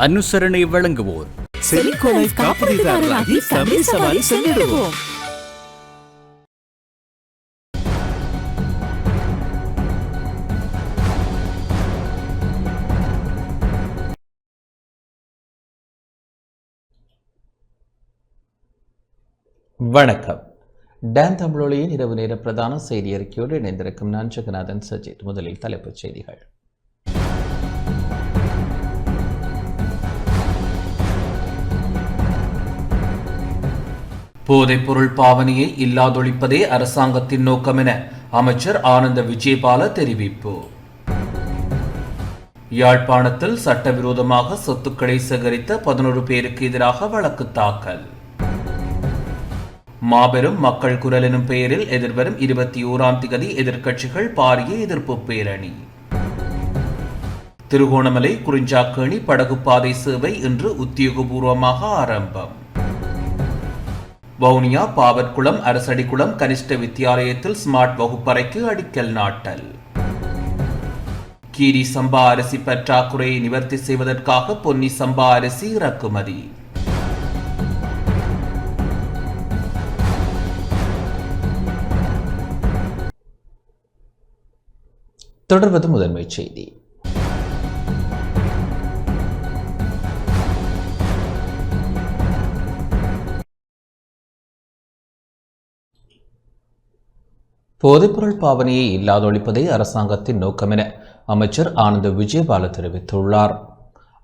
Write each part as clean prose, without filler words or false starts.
அனுசரணை வழங்குவோர் செலிகோலைஃப் காப்பீட்டுதாரராகி தமிழ் சவாரி சென்றிடுவோம். வணக்கம். டான் தமிழொலியின் இரவு நேர பிரதான செய்தி அறிக்கையோடு இணைந்திருக்கும் நான் ஜெகநாதன் சஜித். முதலில் தலைப்புச் செய்திகள். போதைப்பொருள் பாவனையை இல்லாதொழிப்பதே அரசாங்கத்தின் நோக்கம் என அமைச்சர் ஆனந்த விஜயபால தெரிவிப்பு. யாழ்ப்பாணத்தில் சட்டவிரோதமாக சொத்துக்களை சேகரித்த 11 பேருக்கு எதிராக வழக்கு தாக்கல். மாபெரும் மக்கள் குரல் எனும் பெயரில் எதிர்வரும் 21ஆம் தேதி எதிர்க்கட்சிகள் பாரிய எதிர்ப்பு பேரணி. திருகோணமலை குறிஞ்சாக்கேணி படகு பாதை சேவை இன்று உத்தியோகபூர்வமாக ஆரம்பம். வவுனியா பாவற்குளம் அரசடிக்குளம் கனிஷ்ட வித்தியாலயத்தில் ஸ்மார்ட் வகுப்பறைக்கு அடிக்கல் நாட்டல். கீரி சம்பா அரிசி பற்றாக்குறையை நிவர்த்தி செய்வதற்காக பொன்னி சம்பா அரிசி இறக்குமதி. தொடர்வது முதன்மை செய்தி. போதைப்பொருள் பாவனையை இல்லாதொழிப்பதே அரசாங்கத்தின் நோக்கம் என அமைச்சர் ஆனந்த விஜயபால தெரிவித்துள்ளார்.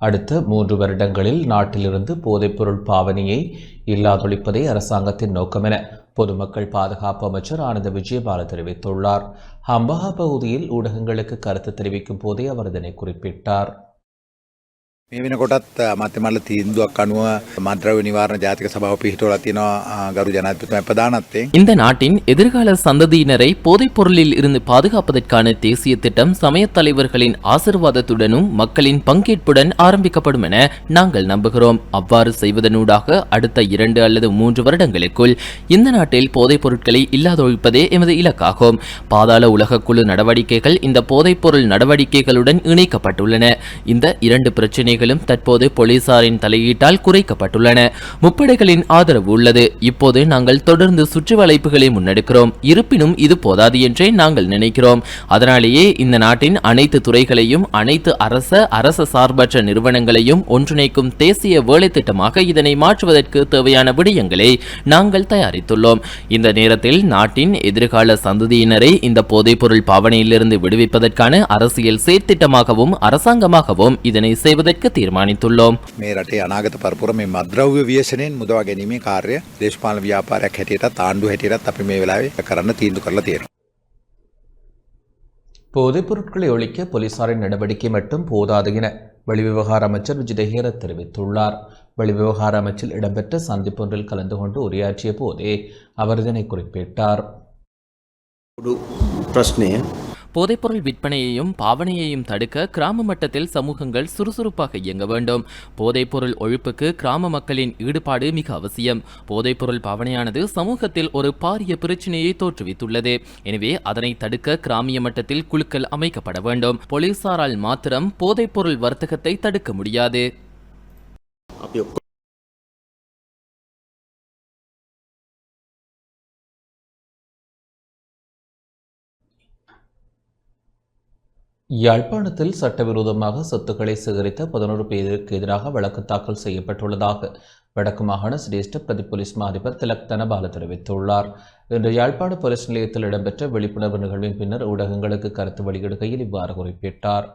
அடுத்த 3 வருடங்களில் நாட்டிலிருந்து போதைப்பொருள் பாவனையை இல்லாதொழிப்பதே அரசாங்கத்தின் நோக்கம் என பொதுமக்கள் பாதுகாப்பு அமைச்சர் ஆனந்த விஜயபால தெரிவித்துள்ளார். ஹம்பஹா பகுதியில் ஊடகங்களுக்கு கருத்து தெரிவிக்கும் போதே அவர் இதனை குறிப்பிட்டார். මේ වෙනකොටත් මත්මල්ල තීන්දුවක් අනුව මද්‍රව්‍ය නිවාරණ ජාතික සභාව පිහිටවලා තියෙනවා ගරු ජනාධිපතිතුමා ප්‍රධානත්වයෙන්. இந்த நாட்டின் எதிர்கால சந்ததியினரை போதைப் பொருளில் இருந்து பாதுகாப்பதற்கான தேசிய திட்டம் சமய தலைவர்களின் ஆசீர்வாதத்துடனும் மக்களின் பங்கேற்புடன் ஆரம்பிக்கப்படும் என நாங்கள் நம்புகிறோம். அவ்வாறு செய்வதனூடாக அடுத்த 2 அல்லது 3 வருடங்களுக்குள் இந்த நாட்டில் போதைப் பொருட்களை இல்லாதொழிப்பதே எமது இலக்காகும். பாதாள உலகக்குழு நடவடிக்கைகள் இந்த போதைப் பொருள் நடவடிக்கைகளுடன் இணைக்கப்பட்டுள்ளன. இந்த 2 பிரச்சனைகள் தற்போது போலீசாரின் தலையீட்டால் குறைக்கப்பட்டுள்ளன. முப்படைகளின் ஆதரவு உள்ளது. இப்போது நாங்கள் தொடர்ந்து சுற்று வளைப்புகளை முன்னெடுக்கிறோம். இருப்பினும் இது போதாது என்றே நாங்கள் நினைக்கிறோம். அதனாலேயே இந்த நாட்டின் அனைத்து துறைகளையும் அனைத்து அரச சார்பற்ற நிறுவனங்களையும் ஒன்றிணைக்கும் தேசிய வேலை திட்டமாக இதனை மாற்றுவதற்கு தேவையான விடயங்களை நாங்கள் தயாரித்துள்ளோம். இந்த நேரத்தில் நாட்டின் எதிர்கால சந்ததியினரை இந்த போதைப்பொருள் பாவனையிலிருந்து விடுவிப்பதற்கான அரசியல் செயற்திட்டமாகவும் அரசாங்கமாகவும் இதனை செய்வதற்கு தீர்மானித்துள்ளோம். මේ රටේ අනාගත පරපුර මේ මද්‍රව්‍ය ව්‍යසනයෙන් මුදවා ගැනීමේ කාර්යය දේශපාලන ව්‍යාපාරයක් හැටියටත් ආණ්ඩුව හැටියටත් අපි මේ වෙලාවේ කරන්න තීන්දුව කරලා තියෙනවා. போதைப் பொருட்களை ஒழிக்க போலீசாரின் நடவடிக்கை மட்டும் போதாது என வெளிவிவகார அமைச்சர் விஜயஹேர தெரிவித்துள்ளார். வெளிவிவகார அமைச்சில் இடம்பெற்ற சந்திப்பொன்றில் கலந்து கொண்டு உரையாற்றிய போதே அவர் இதனை குறிப்பிட்டார். போதைப்பொருள் விற்பனையையும் பாவனையையும் தடுக்க கிராம மட்டத்தில் சமூகங்கள் சுறுசுறுப்பாக இயங்க வேண்டும். போதைப்பொருள் ஒழிப்புக்கு கிராம மக்களின் ஈடுபாடு மிக அவசியம். போதைப்பொருள் பாவனையானது சமூகத்தில் ஒரு பாரிய பிரச்சினையை தோற்றுவித்துள்ளது. எனவே அதனை தடுக்க கிராமிய மட்டத்தில் குழுக்கள் அமைக்கப்பட வேண்டும். போலீசாரால் மாத்திரம் போதைப்பொருள் வர்த்தகத்தை தடுக்க முடியாது. யாழ்ப்பாணத்தில் சட்டவிரோதமாக சொத்துக்களை சேகரித்த 11 பேருக்கு எதிராக வழக்கு தாக்கல் செய்யப்பட்டுள்ளதாக வடக்கு மாகாண சிரேஷ்ட பிரதி போலீஸ் மா அதிபர் திலக் தனபால தெரிவித்துள்ளார். இன்று யாழ்ப்பாண போலீஸ் நிலையத்தில் இடம்பெற்ற விழிப்புணர்வு நிகழ்வின் பின்னர் ஊடகங்களுக்கு கருத்து வெளியிடுகையில் இவ்வாறு குறிப்பிட்டார்.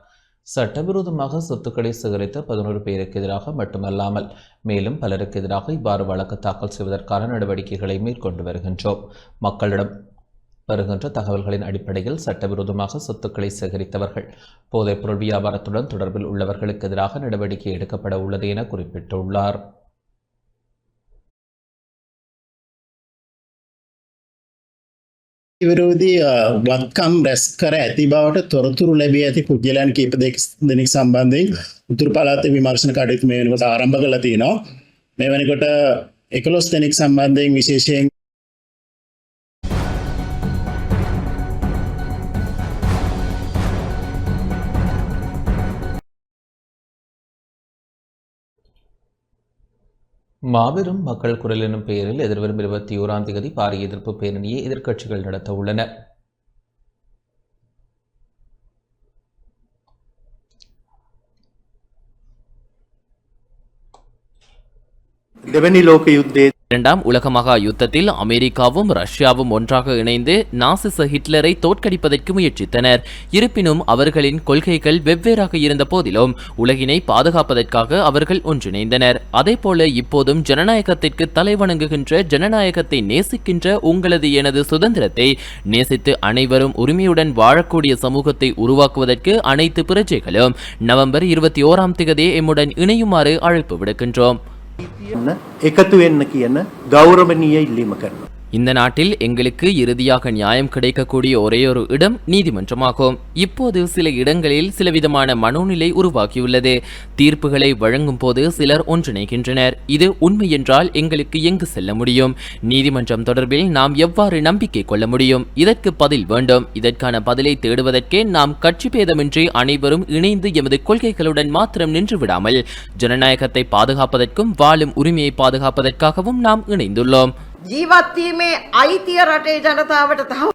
சட்டவிரோதமாக சொத்துக்களை சேகரித்த 11 பேருக்கு எதிராக மட்டுமல்லாமல் மேலும் பலருக்கு எதிராக இவ்வாறு வழக்கு தாக்கல் செய்வதற்கான நடவடிக்கைகளை மேற்கொண்டு வருகின்றோம். மக்களிடம் வருகின்ற தகவல்களின் அடிப்படையில் சட்டவிரோதமாக சொத்துக்களை சேகரித்தவர்கள் போதைப்பொருள் வியாபாரத்துடன் தொடர்பில் உள்ளவர்களுக்கு எதிராக நடவடிக்கை எடுக்கப்பட உள்ளது என குறிப்பிட்டுள்ளார். විරෝධී වත්කම් රැස් කර ඇති බවට තොරතුරු ලැබී ඇති පුද්ගලයන් කීප දෙනෙක් සම්බන්ධයෙන් උතුරු පළාත විමර්ශන කටයුතු මේ වෙනකොට ආරම්භ කරලා තියෙනවා. මේ වෙනකොට 11 දෙනෙක් සම්බන්ධයෙන් විශේෂයෙන් மாபெரும் மக்கள் குரல் எனும் பெயரில் எதிர்வரும் 21ஆம் தேதி பாரிய எதிர்ப்பு பேரணியை எதிர்க்கட்சிகள் நடத்த உள்ளன. දෙවැනි ලෝක යුද්ධයේ இரண்டாம் உலக மகா யுத்தத்தில் அமெரிக்காவும் ரஷ்யாவும் ஒன்றாக இணைந்து நாசிச ஹிட்லரை தோற்கடிப்பதற்கு முயற்சித்தனர். இருப்பினும் அவர்களின் கொள்கைகள் வெவ்வேறாக இருந்த போதிலும் உலகினை பாதுகாப்பதற்காக அவர்கள் ஒன்றிணைந்தனர். அதேபோல இப்போதும் ஜனநாயகத்திற்கு தலைவணங்குகின்ற, ஜனநாயகத்தை நேசிக்கின்ற, உங்களது எனது சுதந்திரத்தை நேசித்து அனைவரும் உரிமையுடன் வாழக்கூடிய சமூகத்தை உருவாக்குவதற்கு அனைத்து பிரஜைகளும் நவம்பர் 21ஆம் தேதி எம்முடன் இணையுமாறு அழைப்பு விடுக்கின்றோம். එකතු වෙන්න කියන ගෞරවනීය ඉල්ලීම කරනවා. இந்த நாட்டில் எங்களுக்கு இறுதியாக நியாயம் கிடைக்கக்கூடிய ஒரேயொரு இடம் நீதிமன்றமாகும். இப்போது சில இடங்களில் சிலவிதமான மனோநிலை உருவாகியுள்ளது. தீர்ப்புகளை வழங்கும் போது சிலர் ஒன்றிணைகின்றனர். இது உண்மை என்றால் எங்களுக்கு எங்கு செல்ல முடியும்? நீதிமன்றம் தொடர்பில் நாம் எவ்வாறு நம்பிக்கை கொள்ள முடியும்? இதற்கு பதில் வேண்டும். இதற்கான பதிலை தேடுவதற்கே நாம் கட்சி பேதமின்றி அனைவரும் இணைந்து எமது கொள்கைகளுடன் மாத்திரம் நின்று விடாமல் ஜனநாயகத்தை பாதுகாப்பதற்கும் வாழும் உரிமையை பாதுகாப்பதற்காகவும் நாம் இணைந்துள்ளோம். ජීවත්වීමේ අයිතිය රටේ ජනතාවට තව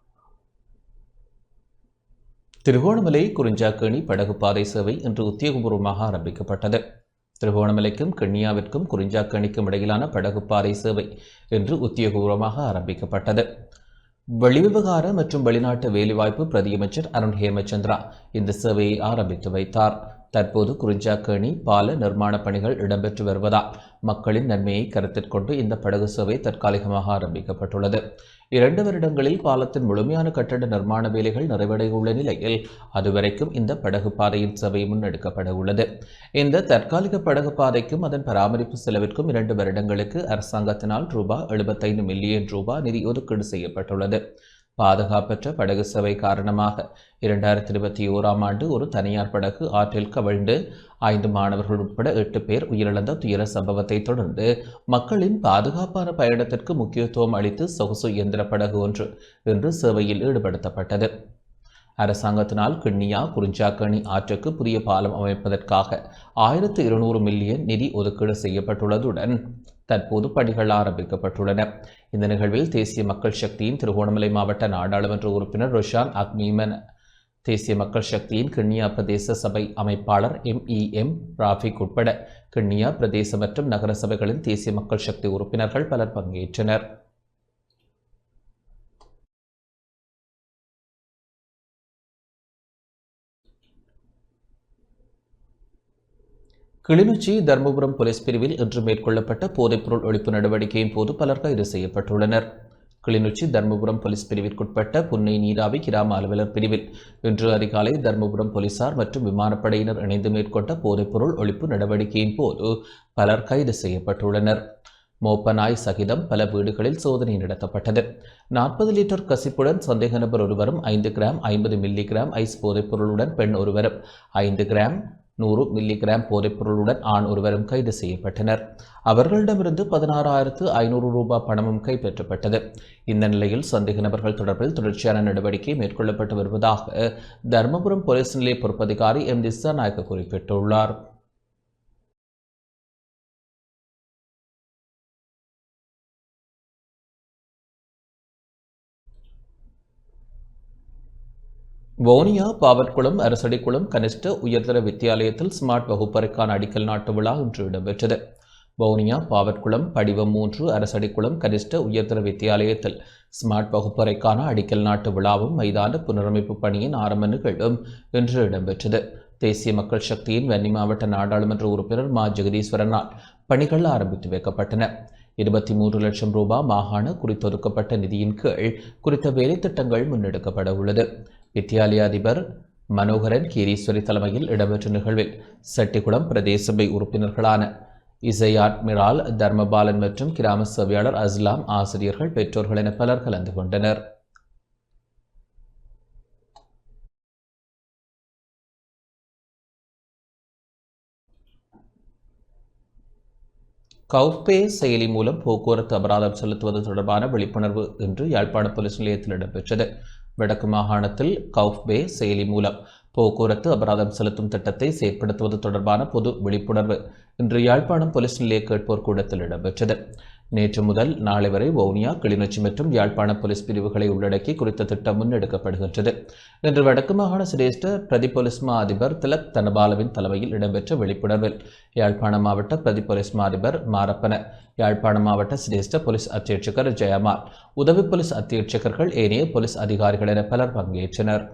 திருகோணமலை குறிஞ்சாக்கேணி படகு பாதை சேவை இன்று உத்தியோகபூர்வமாக ஆரம்பிக்கப்பட்டது. திருகோணமலைக்கும் கிண்ணியாவிற்கும் குறிஞ்சாக்கேணிக்கும் இடையிலான படகு பாதை சேவை இன்று உத்தியோகபூர்வமாக ஆரம்பிக்கப்பட்டது. வெளிவிவகார மற்றும் வெளிநாட்டு வேலைவாய்ப்பு பிரதியமைச்சர் அருண் ஹேமச்சந்திரா இந்த சேவையை ஆரம்பித்து வைத்தார். தற்போது குறிஞ்சாக்கேணி பால நிர்மாண பணிகள் இடம்பெற்று வருவதால் மக்களின் நன்மையை கருத்தில் கொண்டு இந்த படகு சேவை தற்காலிகமாக ஆரம்பிக்கப்பட்டுள்ளது. 2 வருடங்களில் பாலத்தின் முழுமையான கட்டட நிர்மாண வேலைகள் நிறைவடைய உள்ள நிலையில் அதுவரைக்கும் இந்த படகு பாதையின் சேவை முன்னெடுக்கப்பட உள்ளது. இந்த தற்காலிக படகு பாதைக்கும் அதன் பராமரிப்பு செலவிற்கும் 2 வருடங்களுக்கு அரசாங்கத்தினால் ரூபாய் 75 மில்லியன் நிதி ஒதுக்கீடு செய்யப்பட்டுள்ளது. பாதுகாப்பற்ற படகு சேவை காரணமாக 2021ஆம் ஆண்டு ஒரு தனியார் படகு ஆற்றில் கவிழ்ந்து 5 மாணவர்கள் உட்பட 8 பேர் உயிரிழந்த துயர சம்பவத்தை தொடர்ந்து மக்களின் பாதுகாப்பான பயணத்திற்கு முக்கியத்துவம் அளித்து சொகுசு இயந்திர படகு ஒன்று இன்று சேவையில் ஈடுபடுத்தப்பட்டது. அரசாங்கத்தினால் கிண்ணியா குறிஞ்சாக்கேணி ஆற்றுக்கு புதிய பாலம் அமைப்பதற்காக 1200 மில்லியன் நிதி ஒதுக்கீடு செய்யப்பட்டுள்ளதுடன் தற்போது பணிகள் ஆரம்பிக்கப்பட்டுள்ளன. இந்த நிகழ்வில் தேசிய மக்கள் சக்தியின் திருகோணமலை மாவட்ட நாடாளுமன்ற உறுப்பினர் ரோஷான் அக்மீமன், தேசிய மக்கள் சக்தியின் கிண்ணியா பிரதேச சபை அமைப்பாளர் MEM ராஃபிக் உட்பட கிண்ணியா பிரதேச மற்றும் நகர சபைகளின் தேசிய மக்கள் சக்தி உறுப்பினர்கள் பலர் பங்கேற்றனர். கிளிநொச்சி தர்மபுரம் போலீஸ் பிரிவில் இன்று மேற்கொள்ளப்பட்ட போதைப்பொருள் ஒழிப்பு நடவடிக்கையின் போது பலர் கைது செய்யப்பட்டுள்ளனர். கிளிநொச்சி தர்மபுரம் போலீஸ் பிரிவிற்குட்பட்ட புன்னை நீராவி கிராம அலுவலர் பிரிவில் இன்று அதிகாலை தர்மபுரம் போலீசார் மற்றும் விமானப்படையினர் இணைந்து மேற்கொண்ட போதைப்பொருள் ஒழிப்பு நடவடிக்கையின் போது பலர் கைது செய்யப்பட்டுள்ளனர். மோப்பநாய் சகிதம் பல வீடுகளில் சோதனை நடத்தப்பட்டது. 40 லிட்டர் கசிப்புடன் சந்தேக நபர் ஒருவரும் 5 கிராம் 50 மில்லிகிராம் ஐஸ் போதைப்பொருளுடன் பெண் ஒருவரும் 5 கிராம் 100 மில்லிகிராம் போதைப்பொருளுடன் ஆண் ஒருவரும் கைது செய்யப்பட்டனர். அவர்களிடமிருந்து 16,500 ரூபாய் பணமும் கைப்பற்றப்பட்டது. இந்த நிலையில் சந்தேக நபர்கள் தொடர்பில் தொடர்ச்சியான நடவடிக்கை மேற்கொள்ளப்பட்டு வருவதாக தர்மபுரம் போலீஸ் நிலைய பொறுப்பதிகாரி M. திசாநாயக்க குறிப்பிட்டுள்ளார். வவுனியா பாவற்குளம் அரசடிக்குளம் கனிஷ்ட உயர்தர வித்தியாலயத்தில் ஸ்மார்ட் வகுப்பறைக்கான அடிக்கல் நாட்டு விழா இன்று இடம்பெற்றது. வவுனியா பாவற்குளம் படிவம் 3 அரசடிக்குளம் கனிஷ்ட உயர்தர வித்தியாலயத்தில் ஸ்மார்ட் வகுப்பறைக்கான அடிக்கல் நாட்டு விழாவும் மைதான புனரமைப்பு பணியின் ஆரம்ப நிகழ்வும் இன்று இடம்பெற்றது. தேசிய மக்கள் சக்தியின் வன்னி மாவட்ட நாடாளுமன்ற உறுப்பினர் மா ஜெகதீஸ்வரனால் பணிகள் ஆரம்பித்து வைக்கப்பட்டன. 23 லட்சம் ரூபாய் மாகாண குறித்தொதுக்கப்பட்ட நிதியின் கீழ் குறித்த வேலை திட்டங்கள் முன்னெடுக்கப்பட உள்ளது. வித்தியாலய அதிபர் மனோகரன் கீரீஸ்வரி தலைமையில் இடம்பெற்ற நிகழ்வில் செட்டிக்குளம் பிரதேச சபை உறுப்பினர்களான இசையாட் மிரால், தர்மபாலன் மற்றும் கிராம சேவையாளர் அஸ்லாம், ஆசிரியர்கள், பெற்றோர்கள் என பலர் கலந்து கொண்டனர். கவுப்பே செயலி மூலம் போக்குவரத்து அபராதம் செலுத்துவது தொடர்பான விழிப்புணர்வு இன்று யாழ்ப்பாண போலீஸ் நிலையத்தில் இடம்பெற்றது. வடக்கு மாகாணத்தில் கவுப்பே செயலி மூலம் போக்குவரத்து அபராதம் செலுத்தும் திட்டத்தை செயற்படுத்துவது தொடர்பான பொது விழிப்புணர்வு இன்று யாழ்ப்பாணம் போலீஸ் நிலைய கேட்போர் கூடத்தில் இடம்பெற்றது. நேற்று முதல் நாளை வரை வவுனியா, கிளிநொச்சி மற்றும் யாழ்ப்பாண போலீஸ் பிரிவுகளை உள்ளடக்கி குறித்த திட்டம் முன்னெடுக்கப்படுகின்றது. இன்று வடக்கு மாகாண சிரேஷ்ட பிரதி போலீஸ் மா அதிபர் திலக் தனபாலவின் தலைமையில் இடம்பெற்ற விழிப்புணர்வில் யாழ்ப்பாண மாவட்ட பிரதி போலீஸ் மா அதிபர் மாரப்பன, யாழ்ப்பாண மாவட்ட சிரேஷ்ட போலீஸ் அத்தியட்சகர் ஜெயமால், உதவி போலீஸ் அத்தியட்சகர்கள், ஏனைய போலீஸ் அதிகாரிகள் என பலர் பங்கேற்றனர்.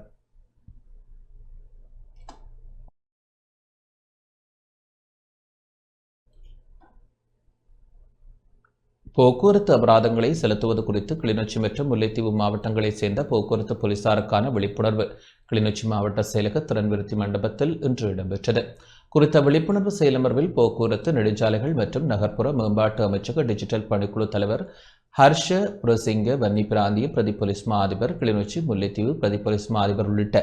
போக்குவரத்து அபராதங்களை செலுத்துவது குறித்து கிளிநொச்சி மற்றும் முல்லைத்தீவு மாவட்டங்களைச் சேர்ந்த போக்குவரத்து போலீசாருக்கான விழிப்புணர்வு கிளிநொச்சி மாவட்ட செயலக திறன்விருத்தி மண்டபத்தில் இன்று இடம்பெற்றது. குறித்த விழிப்புணர்வு செயலமர்வில் போக்குவரத்து, நெடுஞ்சாலைகள் மற்றும் நகர்ப்புற மேம்பாட்டு அமைச்சக டிஜிட்டல் பணிக்குழு தலைவர் ஹர்ஷ புரசிங்க, வன்னி பிராந்திய பிரதி போலீஸ் மா அதிபர், கிளிநொச்சி முல்லைத்தீவு பிரதி போலீஸ் மா அதிபர் உள்ளிட்ட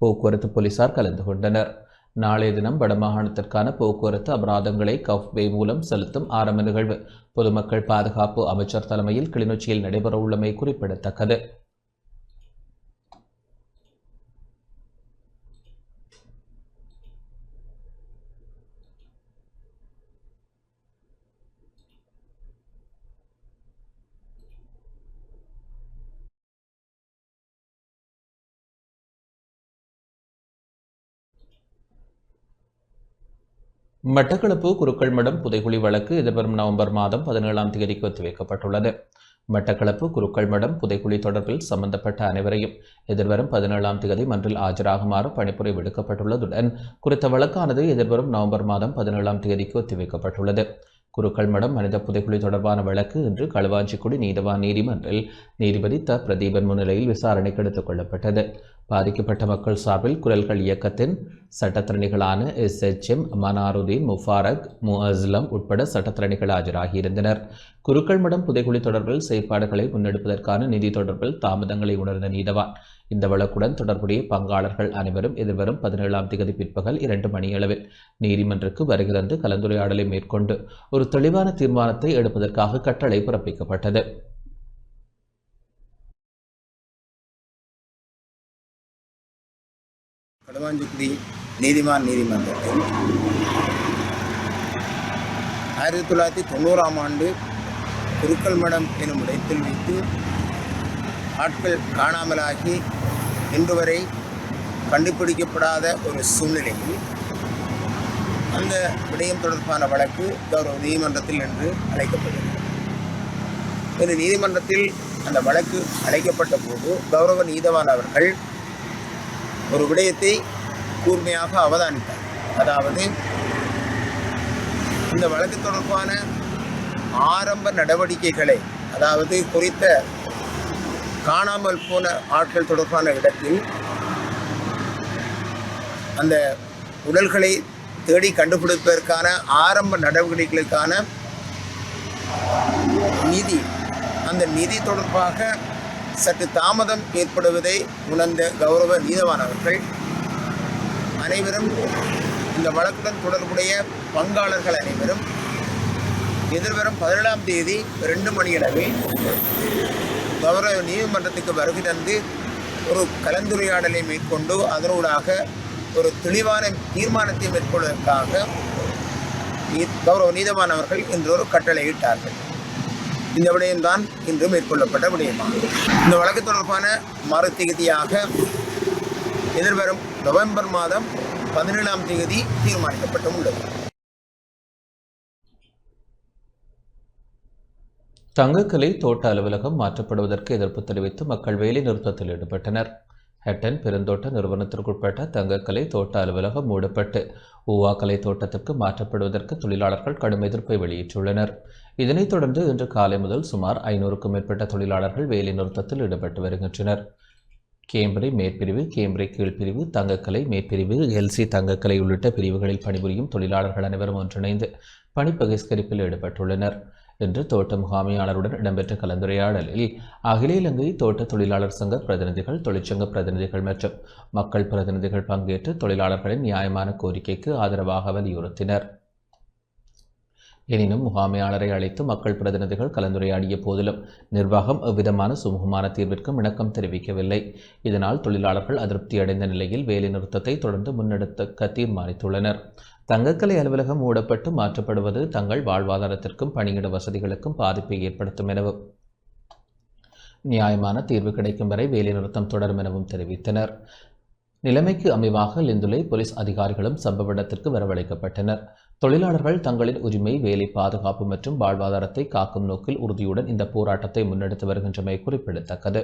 போக்குவரத்து போலீசார் கலந்து கொண்டனர். நாளைய தினம் வடமாகாணத்திற்கான போக்குவரத்து அபராதங்களை கஃபே மூலம் செலுத்தும் ஆரம்ப நிகழ்வு பொதுமக்கள் பாதுகாப்பு அமைச்சர் தலைமையில் கிளிநொச்சியில் நடைபெறவுள்ளமை குறிப்பிடத்தக்கது. மட்டக்களப்பு குருக்கள்மடம் புதைகுழி வழக்கு எதிர்வரும் நவம்பர் மாதம் 17ஆம் தேதிக்கு ஒத்திவைக்கப்பட்டுள்ளது. மட்டக்களப்பு குருக்கள்மடம் புதைகுழி தொடர்பில் சம்பந்தப்பட்ட அனைவரையும் எதிர்வரும் 17ஆம் தேதி மன்றில் ஆஜராகுமாறு பணிப்புரை விடுக்கப்பட்டுள்ளதுடன் குறித்த வழக்கானது எதிர்வரும் நவம்பர் மாதம் 17ஆம் தேதிக்கு ஒத்திவைக்கப்பட்டுள்ளது. குருக்கள்மடம் மனித புதைகுழி தொடர்பான வழக்கு இன்று களுவாஞ்சிக்குடி நீதவான் நீதிமன்றில் நீதிபதி த பிரதீபன் முன்னிலையில் விசாரணைக்கு எடுத்துக் கொள்ளப்பட்டது. பாதிக்கப்பட்ட மக்கள் சார்பில் குரல்கள் இயக்கத்தின் சட்டத்திறனிகளான SHM, மனாருதீன், முஃபாரக், முஅஸ்லம் உட்பட சட்டத்திறனிகள் ஆஜராகியிருந்தனர். குருக்கள்மடம் புதைகுழி தொடர்பில் செயற்பாடுகளை முன்னெடுப்பதற்கான நிதி தொடர்பில் தாமதங்களை உணர்ந்த நீதவான் இந்த வழக்குடன் தொடர்புடைய பங்காளர்கள் அனைவரும் எதிர்வரும் 17ஆம் தேதி பிற்பகல் 2 மணியளவில் நீதிமன்றக்கு வருகை தந்து கலந்துரையாடலை மேற்கொண்டு ஒரு தெளிவான தீர்மானத்தை எடுப்பதற்காக கட்டளை பிறப்பிக்கப்பட்டது. களுவாஞ்சிக்குடி நீதிமான் நீதிமன்றத்தில் 1990ஆம் ஆண்டு குருக்கள்மடம் எனும் இடத்தில் வைத்து ஆட்கள் காணாமலாகி இன்று வரை கண்டுபிடிக்கப்படாத ஒரு சூழ்நிலையில் அந்த விடயம் தொடர்பான வழக்கு கௌரவ நீதிமன்றத்தில் என்று அழைக்கப்பட்டது. இந்த நீதிமன்றத்தில் அந்த வழக்கு அழைக்கப்பட்ட போது கௌரவ நீதவான் அவர்கள் ஒரு விடயத்தை கூர்மையாக அவதானித்தார். அதாவது இந்த வழக்கு தொடர்பான ஆரம்ப நடவடிக்கைகளை, அதாவது குறித்த காணாமல் போன ஆட்கள் தொடர்பான இடத்தில் அந்த உடல்களை தேடி கண்டுபிடிப்பதற்கான ஆரம்ப நடவடிக்கைகளுக்கான நிதி, அந்த நிதி தொடர்பாக சற்று தாமதம் ஏற்படுவதை உணர்ந்த கௌரவ நீதவான் அவர்கள் அனைவரும், இந்த வழக்குடன் தொடர்புடைய பங்காளர்கள் அனைவரும் எதிர்வரும் 17ஆம் தேதி 2 மணியளவில் கௌரவ நீதிமன்றத்துக்கு வருகை தந்து ஒரு கலந்துரையாடலை மேற்கொண்டு அதனூடாக ஒரு தெளிவான தீர்மானத்தை மேற்கொள்வதற்காக கௌரவ நீதவான் அவர்கள் இன்று ஒரு கட்டளையிட்டார்கள். இந்த விடயம்தான் இன்று மேற்கொள்ளப்பட்ட விடயமாகும். இந்த வழக்கு தொடர்பான மறுதிகதியாக எதிர்வரும் நவம்பர் மாதம் 17ஆம் தேதி தீர்மானிக்கப்பட்டுள்ளது. தங்கக்கலை தோட்ட அலுவலகம் மாற்றப்படுவதற்கு எதிர்ப்பு தெரிவித்து மக்கள் வேலை நிறுத்தத்தில் ஈடுபட்டனர். ஹட்டன் பெருந்தோட்ட நிறுவனத்திற்குட்பட்ட தங்கக்கலை தோட்ட அலுவலகம் மூடப்பட்டு ஊவாக்கலை தோட்டத்திற்கு மாற்றப்படுவதற்கு தொழிலாளர்கள் கடும் எதிர்ப்பை வெளியிட்டுள்ளனர். இதனைத் தொடர்ந்து இன்று காலை முதல் சுமார் 500க்கும் மேற்பட்ட தொழிலாளர்கள் வேலை நிறுத்தத்தில் ஈடுபட்டு வருகின்றனர். கேம்பிரி மேற்பிரிவு, கேம்பிரி கீழ்பிரிவு, தங்கக்கலை மேற்பிரிவு, எல்சி தங்கக்கலை உள்ளிட்ட பிரிவுகளில் பணிபுரியும் தொழிலாளர்கள் அனைவரும் ஒன்றிணைந்து பணி பகிஷ்கரிப்பில் ஈடுபட்டுள்ளனர். இன்று தோட்ட முகாமையாளருடன் இடம்பெற்ற கலந்துரையாடலில் அகில இலங்கை தோட்ட தொழிலாளர் சங்க பிரதிநிதிகள், தொழிற்சங்க பிரதிநிதிகள் மற்றும் மக்கள் பிரதிநிதிகள் பங்கேற்று தொழிலாளர்களின் நியாயமான கோரிக்கைக்கு ஆதரவாக வலியுறுத்தினர். எனினும் முகாமையாளரை அழைத்து மக்கள் பிரதிநிதிகள் கலந்துரையாடிய போதிலும் நிர்வாகம் எவ்விதமான சுமூகமான தீர்விற்கும் இணக்கம் தெரிவிக்கவில்லை. இதனால் தொழிலாளர்கள் அதிருப்தியடைந்த நிலையில் வேலைநிறுத்தத்தை தொடர்ந்து முன்னெடுக்க தீர்மானித்துள்ளனர். தங்கக்கலை அலுவலகம் மூடப்பட்டு மாற்றப்படுவது தங்கள் வாழ்வாதாரத்திற்கும் பணியிட வசதிகளுக்கும் பாதிப்பை ஏற்படுத்தும் எனவும் நியாயமான தீர்வு கிடைக்கும் வரை வேலைநிறுத்தம் தொடரும் எனவும் தெரிவித்தனர். நிலைமைக்கு அமைவாக லிந்துலை போலீஸ் அதிகாரிகளும் சம்பவ இடத்திற்கு வரவழைக்கப்பட்டனர். தொழிலாளர்கள் தங்களின் உரிமை, வேலை பாதுகாப்பு மற்றும் வாழ்வாதாரத்தை காக்கும் நோக்கில் உறுதியுடன் இந்த போராட்டத்தை முன்னெடுத்து வருகின்றமை குறிப்பிடத்தக்கது.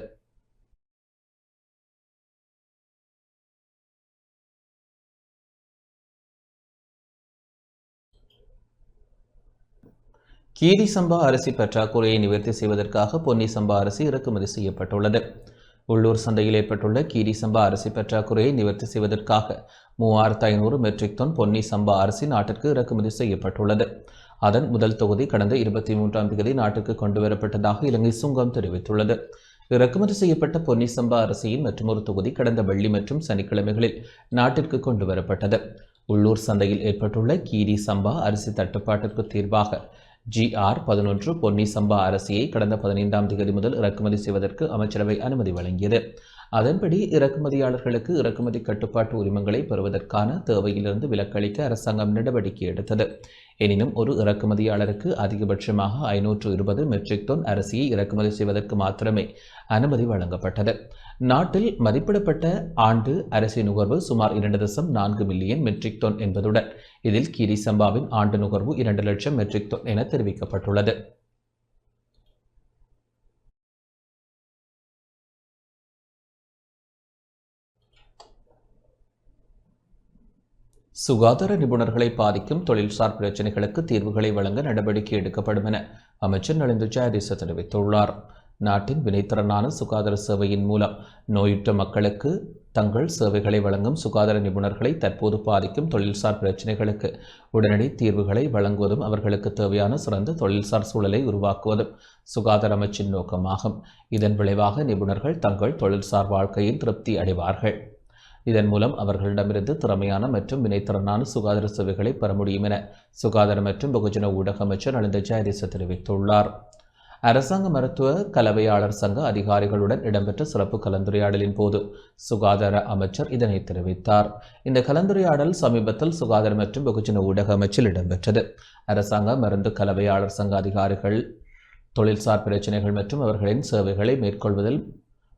கீரி சம்பா அரிசி பற்றாக்குறையை நிவர்த்தி செய்வதற்காக பொன்னி சம்பா அரிசி இறக்குமதி செய்யப்பட்டுள்ளது. உள்ளூர் சந்தையில் ஏற்பட்டுள்ள கீரி சம்பா அரிசி பற்றாக்குறையை நிவர்த்தி செய்வதற்காக 3500 மெட்ரிக் டன் பொன்னி சம்பா அரிசி நாட்டிற்கு இறக்குமதி செய்யப்பட்டுள்ளது. அதன் முதல் தொகுதி கடந்த 23ஆம் தேதி நாட்டிற்கு கொண்டுவரப்பட்டதாக இலங்கை சுங்கம் தெரிவித்துள்ளது. இறக்குமதி செய்யப்பட்ட பொன்னி சம்பா அரிசியின் மற்றொரு தொகுதி கடந்த வெள்ளி மற்றும் சனிக்கிழமைகளில் நாட்டிற்கு கொண்டுவரப்பட்டது. உள்ளூர் சந்தையில் ஏற்பட்டுள்ள கீரி சம்பா அரிசி தட்டுப்பாட்டிற்கு தீர்வாக GR11 பொன்னி சம்பா அரிசியை கடந்த 15ஆம் தேதி முதல் இறக்குமதி செய்வதற்கு அமைச்சரவை அனுமதி வழங்கியது. அதன்படி இறக்குமதியாளர்களுக்கு இறக்குமதி கட்டுப்பாட்டு உரிமங்களை பெறுவதற்கான தேவையிலிருந்து விலக்களிக்க அரசாங்கம் நடவடிக்கை எடுத்தது. எனினும் ஒரு இறக்குமதியாளருக்கு அதிகபட்சமாக 520 மெட்ரிக் டன் அரிசியை இறக்குமதி செய்வதற்கு மாத்திரமே அனுமதி வழங்கப்பட்டது. நாட்டில் மதிப்பிடப்பட்ட ஆண்டு அரிசி நுகர்வு சுமார் 2.4 மில்லியன் மெட்ரிக் டன் என்பதுடன் இதில் கீரி சம்பாவின் ஆண்டு நுகர்வு 2 லட்சம் மெட்ரிக் டன் என தெரிவிக்கப்பட்டுள்ளது. சுகாதார நிபுணர்களை பாதிக்கும் தொழில்சார் பிரச்சினைகளுக்கு தீர்வுகளை வழங்க நடவடிக்கை எடுக்கப்படும் என அமைச்சர் நலிந்து ஜெயதிச தெரிவித்துள்ளார். நாட்டின் வினைத்திறனான சுகாதார சேவையின் மூலம் நோயுற்ற மக்களுக்கு தங்கள் சேவைகளை வழங்கும் சுகாதார நிபுணர்களை தற்போது பாதிக்கும் தொழில்சார் பிரச்சினைகளுக்கு உடனடி தீர்வுகளை வழங்குவதும் அவர்களுக்கு தேவையான சிறந்த தொழில்சார் சூழலை உருவாக்குவதும் சுகாதார அமைச்சின் நோக்கமாகும். இதன் விளைவாக நிபுணர்கள் தங்கள் தொழில்சார் வாழ்க்கையில் திருப்தி அடைவார்கள். இதன் மூலம் அவர்களிடமிருந்து திறமையான மற்றும் வினைத்திறனான சுகாதார சேவைகளை பெற முடியும் என சுகாதார மற்றும் வெகுஜன ஊடக அமைச்சர் நலிந்த ஜெயதிச தெரிவித்துள்ளார். அரசாங்க மருத்துவ கலவையாளர் சங்க அதிகாரிகளுடன் இடம்பெற்ற சிறப்பு கலந்துரையாடலின் போது சுகாதார அமைச்சர் இதனை தெரிவித்தார். இந்த கலந்துரையாடல் சமீபத்தில் சுகாதார மற்றும் வெகுஜன ஊடக அமைச்சில் இடம்பெற்றது. அரசாங்க மருந்து கலவையாளர் சங்க அதிகாரிகள் தொழில்சார் பிரச்சினைகள் மற்றும் அவர்களின் சேவைகளை மேற்கொள்வதில்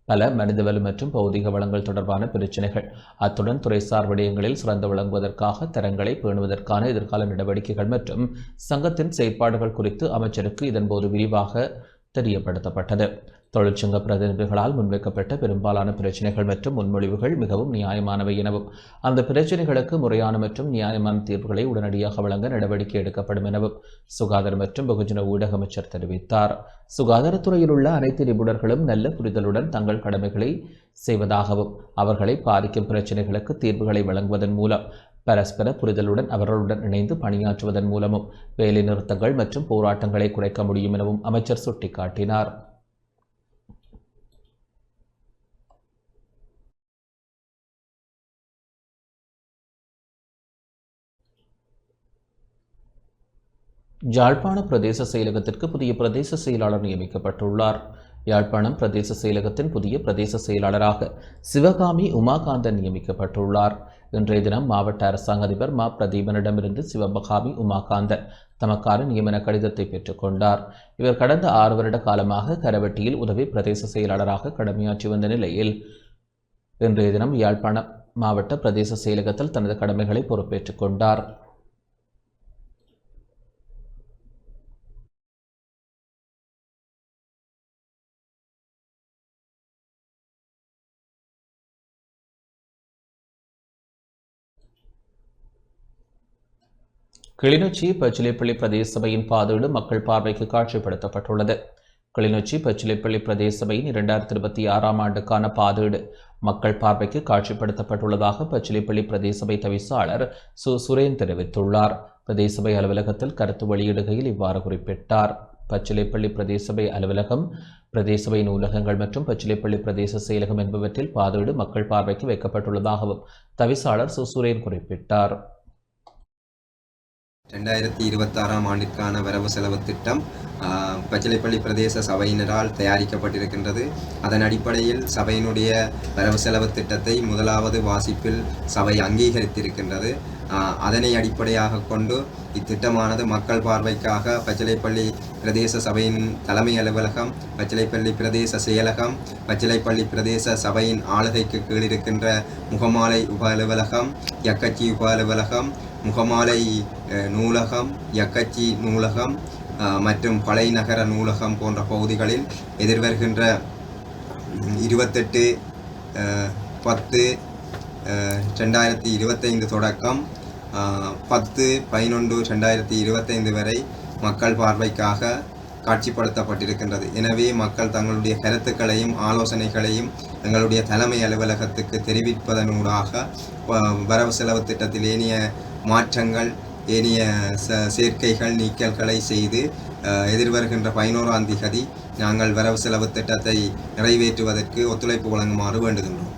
பல மனிதவள மற்றும் பௌதிக வளங்கள் தொடர்பான பிரச்சினைகள், அத்துடன் துறைசார் விடயங்களில் சிறந்து விளங்குவதற்காக தரங்களை பேணுவதற்கான எதிர்கால நடவடிக்கைகள் மற்றும் சங்கத்தின் செயற்பாடுகள் குறித்து அமைச்சருக்கு இதன்போது விரிவாக தெரியப்படுத்தப்பட்டது. தொழிற்சங்க பிரதிநிதிகளால் முன்வைக்கப்பட்ட பெரும்பாலான பிரச்சினைகள் மற்றும் முன்மொழிவுகள் மிகவும் நியாயமானவை எனவும் அந்த பிரச்சினைகளுக்கு முறையான மற்றும் நியாயமான தீர்வுகளை உடனடியாக வழங்க நடவடிக்கை எடுக்கப்படும் எனவும் சுகாதார மற்றும் வெகுஜன ஊடக அமைச்சர் தெரிவித்தார். சுகாதாரத்துறையில் உள்ள அனைத்து நிபுணர்களும் நல்ல புரிதலுடன் தங்கள் கடமைகளை செய்வதாகவும் அவர்களை பாதிக்கும் பிரச்சினைகளுக்கு தீர்வுகளை வழங்குவதன் மூலம் பரஸ்பர புரிதலுடன் அவர்களுடன் இணைந்து பணியாற்றுவதன் மூலமும் வேலை நிறுத்தங்கள் மற்றும் போராட்டங்களை குறைக்க முடியும் எனவும் அமைச்சர் சுட்டிக்காட்டினார். யாழ்ப்பாண பிரதேச செயலகத்திற்கு புதிய பிரதேச செயலாளர் நியமிக்கப்பட்டுள்ளார். யாழ்ப்பாணம் பிரதேச செயலகத்தின் புதிய பிரதேச செயலாளராக சிவகாமி உமாகாந்தன் நியமிக்கப்பட்டுள்ளார். இன்றைய தினம் மாவட்ட அரசாங்க அதிபர் மா பிரதீபனிடமிருந்து சிவகாமி உமாகாந்தன் தமக்கான நியமன கடிதத்தை பெற்றுக்கொண்டார். இவர் கடந்த 6 வருட காலமாக கரவட்டியில் உதவி பிரதேச செயலாளராக கடமையாற்றி வந்த நிலையில் இன்றைய தினம் யாழ்ப்பாண மாவட்ட பிரதேச செயலகத்தில் தனது கடமைகளை பொறுப்பேற்றுக் கொண்டார். கிளிநொச்சி பச்சிலைப்பள்ளி பிரதேச சபையின் பாதீடு மக்கள் பார்வைக்கு காட்சிப்படுத்தப்பட்டுள்ளது. கிளிநொச்சி பச்சிலைப்பள்ளி பிரதேச சபையின் 2026ஆம் ஆண்டுக்கான பாதீடு மக்கள் பார்வைக்கு காட்சிப்படுத்தப்பட்டுள்ளதாக பச்சிலைப்பள்ளி பிரதேச சபை தவிசாளர் சுரேன் தெரிவித்துள்ளார். பிரதேச சபை அலுவலகத்தில் கருத்து வெளியிடுகையில் இவ்வாறு குறிப்பிட்டார். பச்சிலைப்பள்ளி பிரதேச சபை அலுவலகம், பிரதேச சபை நூலகங்கள் மற்றும் பச்சிலைப்பள்ளி பிரதேச செயலகம் என்பவற்றில் பாதீடு மக்கள் பார்வைக்கு வைக்கப்பட்டுள்ளதாகவும் தவிசாளர் சுரேன் குறிப்பிட்டார். 2026 ஆண்டிற்கான வரவு செலவு திட்டம் பச்சிலைப்பள்ளி பிரதேச சபையினரால் தயாரிக்கப்பட்டிருக்கின்றது. அதன் அடிப்படையில் சபையினுடைய வரவு செலவு திட்டத்தை முதலாவது வாசிப்பில் சபை அங்கீகரித்திருக்கின்றது. அதனை அடிப்படையாக கொண்டு இத்திட்டமானது மக்கள் பார்வைக்காக பச்சிலைப்பள்ளி பிரதேச சபையின் தலைமை அலுவலகம், பச்சிலைப்பள்ளி பிரதேச செயலகம், பச்சிலைப்பள்ளி பிரதேச சபையின் ஆளுகைக்கு கீழ் இருக்கின்ற முகமாலை உப அலுவலகம், யக்கச்சி உப அலுவலகம், முகமாலை நூலகம், யக்கச்சி நூலகம் மற்றும் பழைநகர நூலகம் போன்ற பகுதிகளில் எதிர்வருகின்ற 28/10/2025 தொடக்கம் 10/11/2025 வரை மக்கள் பார்வைக்காக காட்சிப்படுத்தப்பட்டிருக்கின்றது. எனவே மக்கள் தங்களுடைய கருத்துக்களையும் ஆலோசனைகளையும் எங்களுடைய தலைமை அலுவலகத்துக்கு தெரிவிப்பதனூடாக வரவு செலவு திட்டத்தில் ஏனைய மாற்றங்கள், ஏனைய சேர்க்கைகள், நீக்கல்களை செய்து எதிர்வருகின்ற 11ஆம் தேதி நாங்கள் வரவு செலவு திட்டத்தை நிறைவேற்றுவதற்கு ஒத்துழைப்பு வழங்குமாறு வேண்டுகின்றோம்.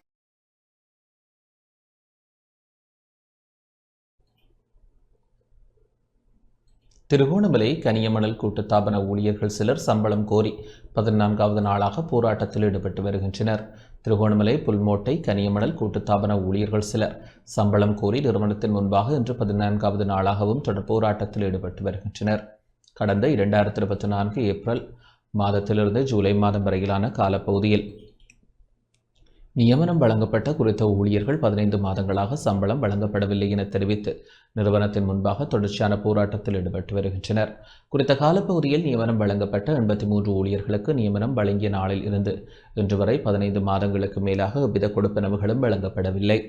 திருகோணமலை கனியமணல் கூட்டுத்தாபன ஊழியர்கள் சிலர் சம்பளம் கோரி 14வது நாளாக போராட்டத்தில் ஈடுபட்டு வருகின்றனர். திருகோணமலை புல்மோட்டை கனியமணல் கூட்டுத்தாபன ஊழியர்கள் சிலர் சம்பளம் கோரி நிறுவனத்தின் முன்பாக இன்று 14வது நாளாகவும் தொடர் போராட்டத்தில் ஈடுபட்டு வருகின்றனர். கடந்த 2024 ஏப்ரல் மாதத்திலிருந்து ஜூலை மாதம் வரையிலான காலப்பகுதியில் நியமனம் வழங்கப்பட்ட குறித்த ஊழியர்கள் 15 மாதங்களாக சம்பளம் வழங்கப்படவில்லை என தெரிவித்து நிறுவனத்தின் முன்பாக தொடர்ச்சியான போராட்டத்தில் ஈடுபட்டு வருகின்றனர். குறித்த காலப்பகுதியில் நியமனம் வழங்கப்பட்ட 83 ஊழியர்களுக்கு நியமனம் வழங்கிய நாளில் இருந்து இன்று வரை 15 மாதங்களுக்கு மேலாக எவ்வித கொடுப்பனவுகளும் வழங்கப்படவில்லை.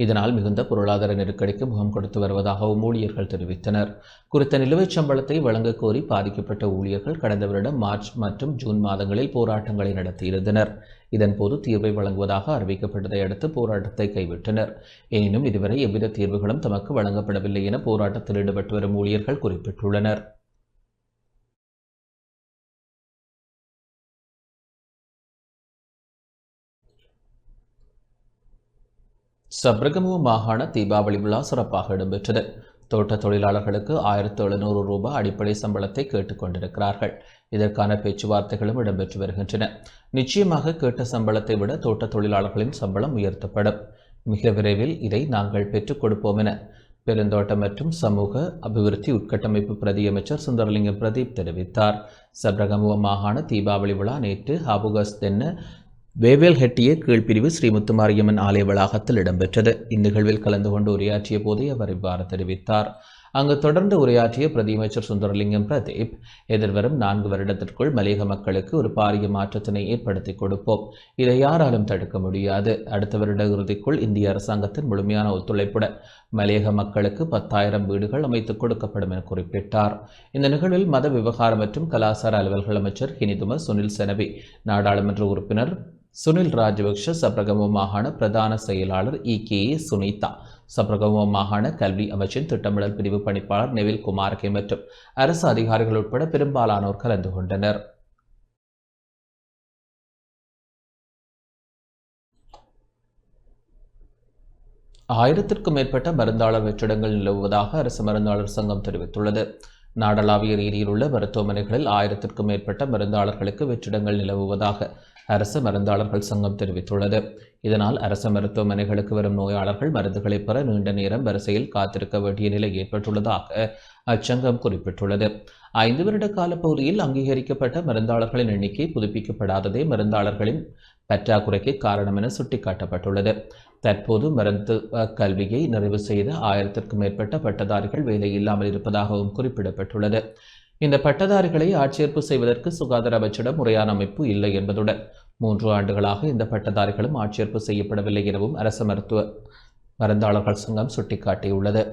இதனால் மிகுந்த பொருளாதார நெருக்கடிக்கு முகம் கொடுத்து வருவதாகவும் ஊழியர்கள் தெரிவித்தனர். குறித்த நிலுவைச் சம்பளத்தை வழங்கக் கோரி பாதிக்கப்பட்ட ஊழியர்கள் கடந்த வருடம் மார்ச் மற்றும் ஜூன் மாதங்களில் போராட்டங்களை நடத்தியிருந்தனர். இதன்போது தீர்வை வழங்குவதாக அறிவிக்கப்பட்டதை அடுத்து போராட்டத்தை கைவிட்டனர். எனினும் இதுவரை எவ்வித தீர்வுகளும் தமக்கு வழங்கப்படவில்லை என போராட்டத்தில் ஈடுபட்டு வரும் ஊழியர்கள் குறிப்பிட்டுள்ளனர். சப்ரகமுவ மாகாண தீபாவளி விழா சிறப்பாக இடம்பெற்றது. தோட்ட தொழிலாளர்களுக்கு 1700 ரூபாய் அடிப்படை சம்பளத்தை கேட்டுக்கொண்டிருக்கிறார்கள். இதற்கான பேச்சுவார்த்தைகளும் இடம்பெற்று வருகின்றன. நிச்சயமாக கேட்ட சம்பளத்தை விட தோட்ட தொழிலாளர்களின் சம்பளம் உயர்த்தப்படும். மிக விரைவில் இதை நாங்கள் பெற்றுக் கொடுப்போம் என பெருந்தோட்டம் மற்றும் சமூக அபிவிருத்தி உட்கட்டமைப்பு பிரதியமைச்சர் சுந்தரலிங்கம் பிரதீப் தெரிவித்தார். சப்ரகமுவ மாகாண தீபாவளி விழா நேற்று ஹாபுகஸ் தென்ன வேவேல்ஹெட்டிய கீழ்பிரிவு ஸ்ரீ முத்துமாரியம்மன் ஆலய வளாகத்தில் இடம்பெற்றது. இந்நிகழ்வில் கலந்து கொண்டு உரையாற்றிய போதே அவர் இவ்வாறு தெரிவித்தார். அங்கு தொடர்ந்து உரையாற்றிய பிரதியமைச்சர் சுந்தரலிங்கம் பிரதீப், எதிர்வரும் 4 வருடத்திற்குள் மலையக மக்களுக்கு ஒரு பாரிய மாற்றத்தினை ஏற்படுத்தி கொடுப்போம். இதை யாராலும் தடுக்க முடியாது. அடுத்த வருட இறுதிக்குள் இந்திய அரசாங்கத்தின் முழுமையான ஒத்துழைப்புடன் மலையக மக்களுக்கு 10,000 வீடுகள் அமைத்துக் கொடுக்கப்படும் என குறிப்பிட்டார். இந்த நிகழ்வில் மத விவகாரம் மற்றும் கலாசார அலுவல்கள் அமைச்சர் ஹினிதும சுனில் செனவி, நாடாளுமன்ற உறுப்பினர் சுனில் ராஜபக்ஷ, சப்ரகமுவ மாகாண பிரதான செயலாளர் EKA சுனிதா, சப்ரகமுவ மாகாண கல்வி அமைச்சின் திட்டமிடல் பிரிவு பணிப்பாளர் நெவில் குமாரகே மற்றும் அரசு அதிகாரிகள் உட்பட பெரும்பாலானோர் கலந்து கொண்டனர். ஆயிரத்திற்கும் மேற்பட்ட மருந்தாளர் வெற்றிடங்கள் நிலவுவதாக அரசு மருந்தாளர் சங்கம் தெரிவித்துள்ளது. நாடளாவிய ரீதியில் உள்ள மருத்துவமனைகளில் 1000த்திற்கும் மேற்பட்ட மருந்தாளர்களுக்கு வெற்றிடங்கள் நிலவுவதாக அரசு மருந்தாளர்கள் சங்கம் தெரிவித்துள்ளது. இதனால் அரசு மருத்துவமனைகளுக்கு வரும் நோயாளர்கள் மருந்துகளை பெற நீண்ட நேரம் வரிசையில் காத்திருக்க வேண்டிய நிலை ஏற்பட்டுள்ளதாக அச்சங்கம் குறிப்பிட்டுள்ளது. 5 வருட காலப்பகுதியில் அங்கீகரிக்கப்பட்ட மருந்தாளர்களின் எண்ணிக்கை புதுப்பிக்கப்படாததே மருந்தாளர்களின் பற்றாக்குறைக்கு காரணம் என சுட்டிக்காட்டப்பட்டுள்ளது. தற்போது மருத்துவ கல்வியை நிறைவு செய்த 1000த்திற்கும் மேற்பட்ட பட்டதாரிகள் வேலை இல்லாமல் இருப்பதாகவும் குறிப்பிடப்பட்டுள்ளது. இந்த பட்டதாரிகளை ஆட்சேர்ப்பு செய்வதற்கு சுகாதார அமைச்சிடம் முறையான அமைப்பு இல்லை என்பதுடன் 3 ஆண்டுகளாக இந்த பட்டதாரிகளும் ஆட்சேர்ப்பு செய்யப்படவில்லை எனவும் அரசு மருந்தாளர்கள் சங்கம் சுட்டிக்காட்டியுள்ளது.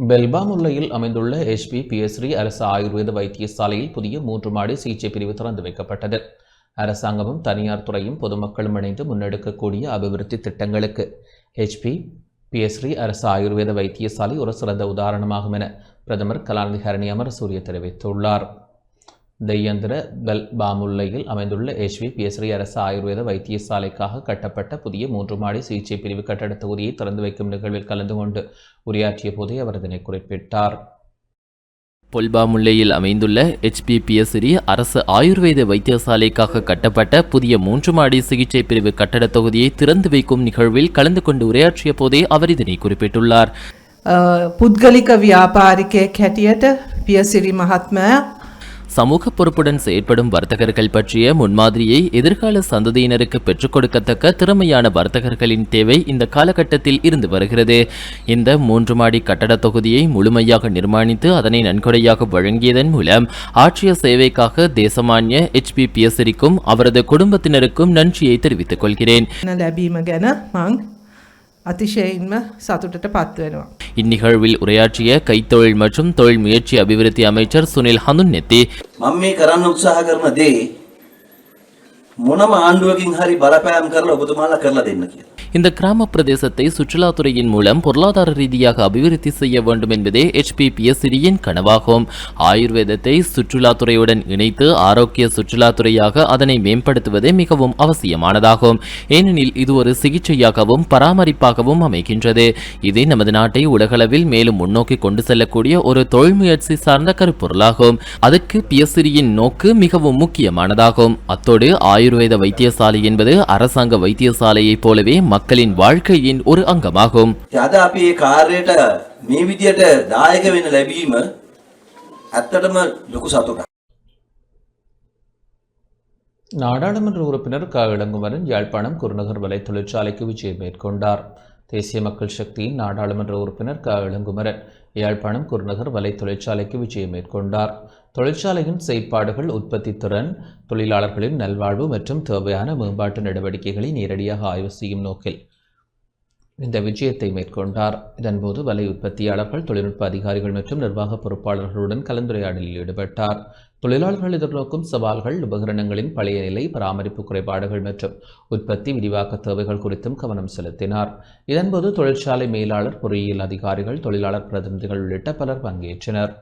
பெல்பாமுல்லையில் அமைந்துள்ள HPPSRI அரசு ஆயுர்வேத வைத்தியசாலையில் புதிய 3 மாடி சிகிச்சை பிரிவு திறந்து வைக்கப்பட்டது. அரசாங்கமும் தனியார் துறையும் பொதுமக்களும் இணைந்து முன்னெடுக்கக்கூடிய அபிவிருத்தி திட்டங்களுக்கு HP பிஎஸ்ரி அரசு ஆயுர்வேத வைத்தியசாலை ஒரு சிறந்த உதாரணமாகும் என பிரதமர் கலாநிதி ஹரணி அமரசூரிய தெரிவித்துள்ளார். தெய்யந்திர பெல் பாமுல்லையில் அமைந்துள்ள பிஎஸ்ரி அரசு ஆயுர்வேத வைத்தியசாலைக்காக கட்டப்பட்ட புதிய 3 மாடி சிகிச்சை பிரிவு கட்டட தொகுதியை திறந்து வைக்கும் நிகழ்வில் கலந்து கொண்டு உரையாற்றிய போதே அவர் இதனை குறிப்பிட்டார். பொல்பாமுல்லையில் அமைந்துள்ள பிஎஸ்ரி அரசு ஆயுர்வேத வைத்தியசாலைக்காக கட்டப்பட்ட புதிய 3 மாடி சிகிச்சை பிரிவு கட்டட தொகுதியை திறந்து வைக்கும் நிகழ்வில் கலந்து கொண்டு உரையாற்றிய போதே அவர் இதனை குறிப்பிட்டுள்ளார். පුද්ගලික ව්‍යාපාරිකයෙක් හැටියට පියසිරි මහත්මයා சமூக பொறுப்புடன் செயற்படும் வர்த்தகர்கள் பற்றிய முன்மாதிரியை எதிர்கால சந்ததியினருக்கு பெற்றுக் கொடுக்கத்தக்க திறமையான வர்த்தகர்களின் தேவை இந்த காலகட்டத்தில் இருந்து வருகிறது. இந்த 3 மாடி கட்டட தொகுதியை முழுமையாக நிர்மாணித்து அதனை நன்கொடையாக வழங்கியதன் மூலம் ஆற்றிய சேவைக்காக தேசமானிய பிஎஸ்ரிக்கும் அவரது குடும்பத்தினருக்கும் நன்றியை தெரிவித்துக் கொள்கிறேன். අතිශයින්ම සතුටට පත්වෙනවා. இந்நிகழ்வில் உரையாற்றிய கைத்தொழில் மற்றும் தொழில் முயற்சி அபிவிருத்தி அமைச்சர் சுனில் ஹந்துன்னெத்தி මම මේ කරන්න උත්සාහ කරන දේ මොනම ආණ්ඩුවකින් හරි බලපෑම් කරලා ඔබතුමාලා කරලා දෙන්න කියලා. இந்த கிராம பிரதேசத்தை சுற்றுலாத்துறையின் மூலம் பொருளாதார ரீதியாக அபிவிருத்தி செய்ய வேண்டும் என்பதே பிஎஸ்ரியின் கனவாகும். ஆயுர்வேதத்தை சுற்றுலாத்துறையுடன் இணைத்து ஆரோக்கிய சுற்றுலாத்துறையாக அதனை மேம்படுத்துவதே மிகவும் அவசியமானதாகும். ஏனெனில் இது ஒரு சிகிச்சையாகவும் பராமரிப்பாகவும் அமைகின்றது. இது நமது நாட்டை உலகளவில் மேலும் முன்னோக்கி கொண்டு செல்லக்கூடிய ஒரு தொழில் முயற்சி சார்ந்த கருப்பொருளாகும். அதற்கு பிஎஸ்ரியின் நோக்கு மிகவும் முக்கியமானதாகும். அத்தோடு ஆயுர்வேத வைத்தியசாலை என்பது அரசாங்க வைத்தியசாலையைப் போலவே மக்களின் வாழ்க்கையின் ஒரு அங்கமாகும். අද අපි මේ කාර්යයට මේ විදියට දායක වෙන්න ලැබීම ඇත්තටම ලොකු සතුටක්. நாடாளுமன்ற உறுப்பினர் க. இளங்குமரன் யாழ்ப்பாணம் குருநகர் வலை தொழிற்சாலைக்கு விஜயம் மேற்கொண்டார். தேசிய மக்கள் சக்தியின் நாடாளுமன்ற உறுப்பினர் க. இளங்குமரன் யாழ்ப்பாணம் குருநகர் வலை தொழிற்சாலைக்கு விஜயம் மேற்கொண்டார். தொழிற்சாலையின் செயற்பாடுகள், உற்பத்தி திறன், தொழிலாளர்களின் நல்வாழ்வு மற்றும் தேவையான மேம்பாட்டு நடவடிக்கைகளை நேரடியாக ஆய்வு செய்யும் நோக்கில் இந்த விஜயத்தை மேற்கொண்டார். இதன்போது வலை உற்பத்தியாளர்கள், தொழில்நுட்ப அதிகாரிகள் மற்றும் நிர்வாக பொறுப்பாளர்களுடன் கலந்துரையாடலில் ஈடுபட்டார். தொழிலாளர்கள் எதிர்நோக்கும் சவால்கள், உபகரணங்களின் பழைய நிலை, பராமரிப்பு குறைபாடுகள் மற்றும் உற்பத்தி விரிவாக்க தேவைகள் குறித்தும் கவனம் செலுத்தினார். இதன்போது தொழிற்சாலை மேலாளர், பொறியியல் அதிகாரிகள், தொழிலாளர் பிரதிநிதிகள் உள்ளிட்ட பலர் பங்கேற்றனர்.